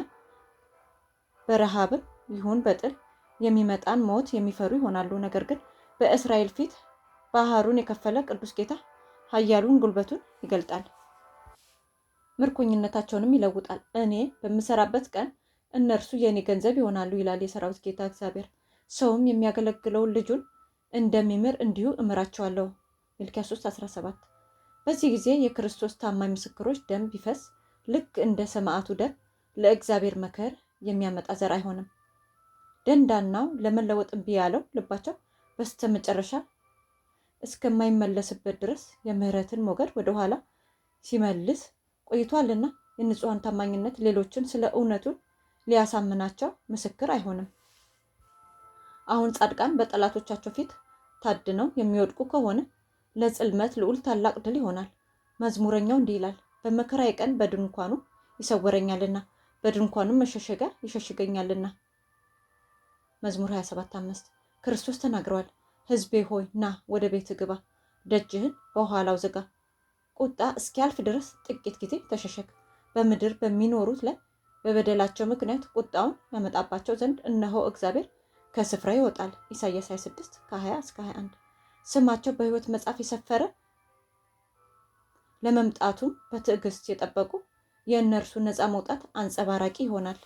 በረሃብም ይሁን በጥል የሚመጣን ሞት የሚፈሩ ይሆናሉ። ነገር ግን በእስራኤል ፊት ባህሩን የከፈለ ቅዱስ ጌታ ኃያሉን ጉልበቱን ይገልጣል፣ ምርኮኝነታቸውንም ይለውጣል። እኔ በምሰራበት ቀን እነርሱ የእኔ ገንዘብ ይሆናሉ ይላል የሰራዊት ጌታ እግዚአብሔር። ሰውም የሚያገለግለውን ልጁን እንደሚምር እንዲሁ እምራቸዋለሁ። ሚልክያስ 3:17። በዚህ ጊዜ የክርስቶስ ታማኝ ምስክሮች ደም ቢፈስ ልክ እንደ ሰማዕቱ ደም ለእግዚአብሔር መከር የሚያመጣ ዘር አይሆንም። ደንዳናው ለመለወጥ እምቢ ያለው ልባቸው በስተመጨረሻ እስከማይመለስበት ድረስ የምህረትን ሞገድ ወደኋላ ሲመልስ ቆይቷልና የንጹሐን ታማኝነት ሌሎችን ስለ እውነቱ ሊያሳምናቸው ምስክር አይሆንም። አሁን ጻድቃን በጠላቶቻቸው ፊት ታድነው የሚወድቁ ከሆነ ለጽልመት ልዑል ታላቅ ድል ይሆናል። መዝሙረኛው እንዲህ ይላል፣ በመከራዬ ቀን በድንኳኑ ይሰወረኛልና በድንኳኑም መሸሸጊያ ይሸሽገኛልና። መዝሙር 27:5። ክርስቶስ ተናግረዋል፣ ሕዝቤ ሆይ ና ወደ ቤት ግባ፣ ደጅህን በኋላው ዝጋ። ቁጣ እስኪያልፍ ድረስ ጥቂት ጊዜ ተሸሸግ። በምድር በሚኖሩት ላይ በበደላቸው ምክንያት ቁጣውን ያመጣባቸው ዘንድ እነሆ እግዚአብሔር ከስፍራ ይወጣል። ኢሳይያስ 26 ከ20-21። ስማቸው በሕይወት መጽሐፍ የሰፈረ ለመምጣቱም በትዕግስት የጠበቁ የእነርሱ ነፃ መውጣት አንጸባራቂ ይሆናል።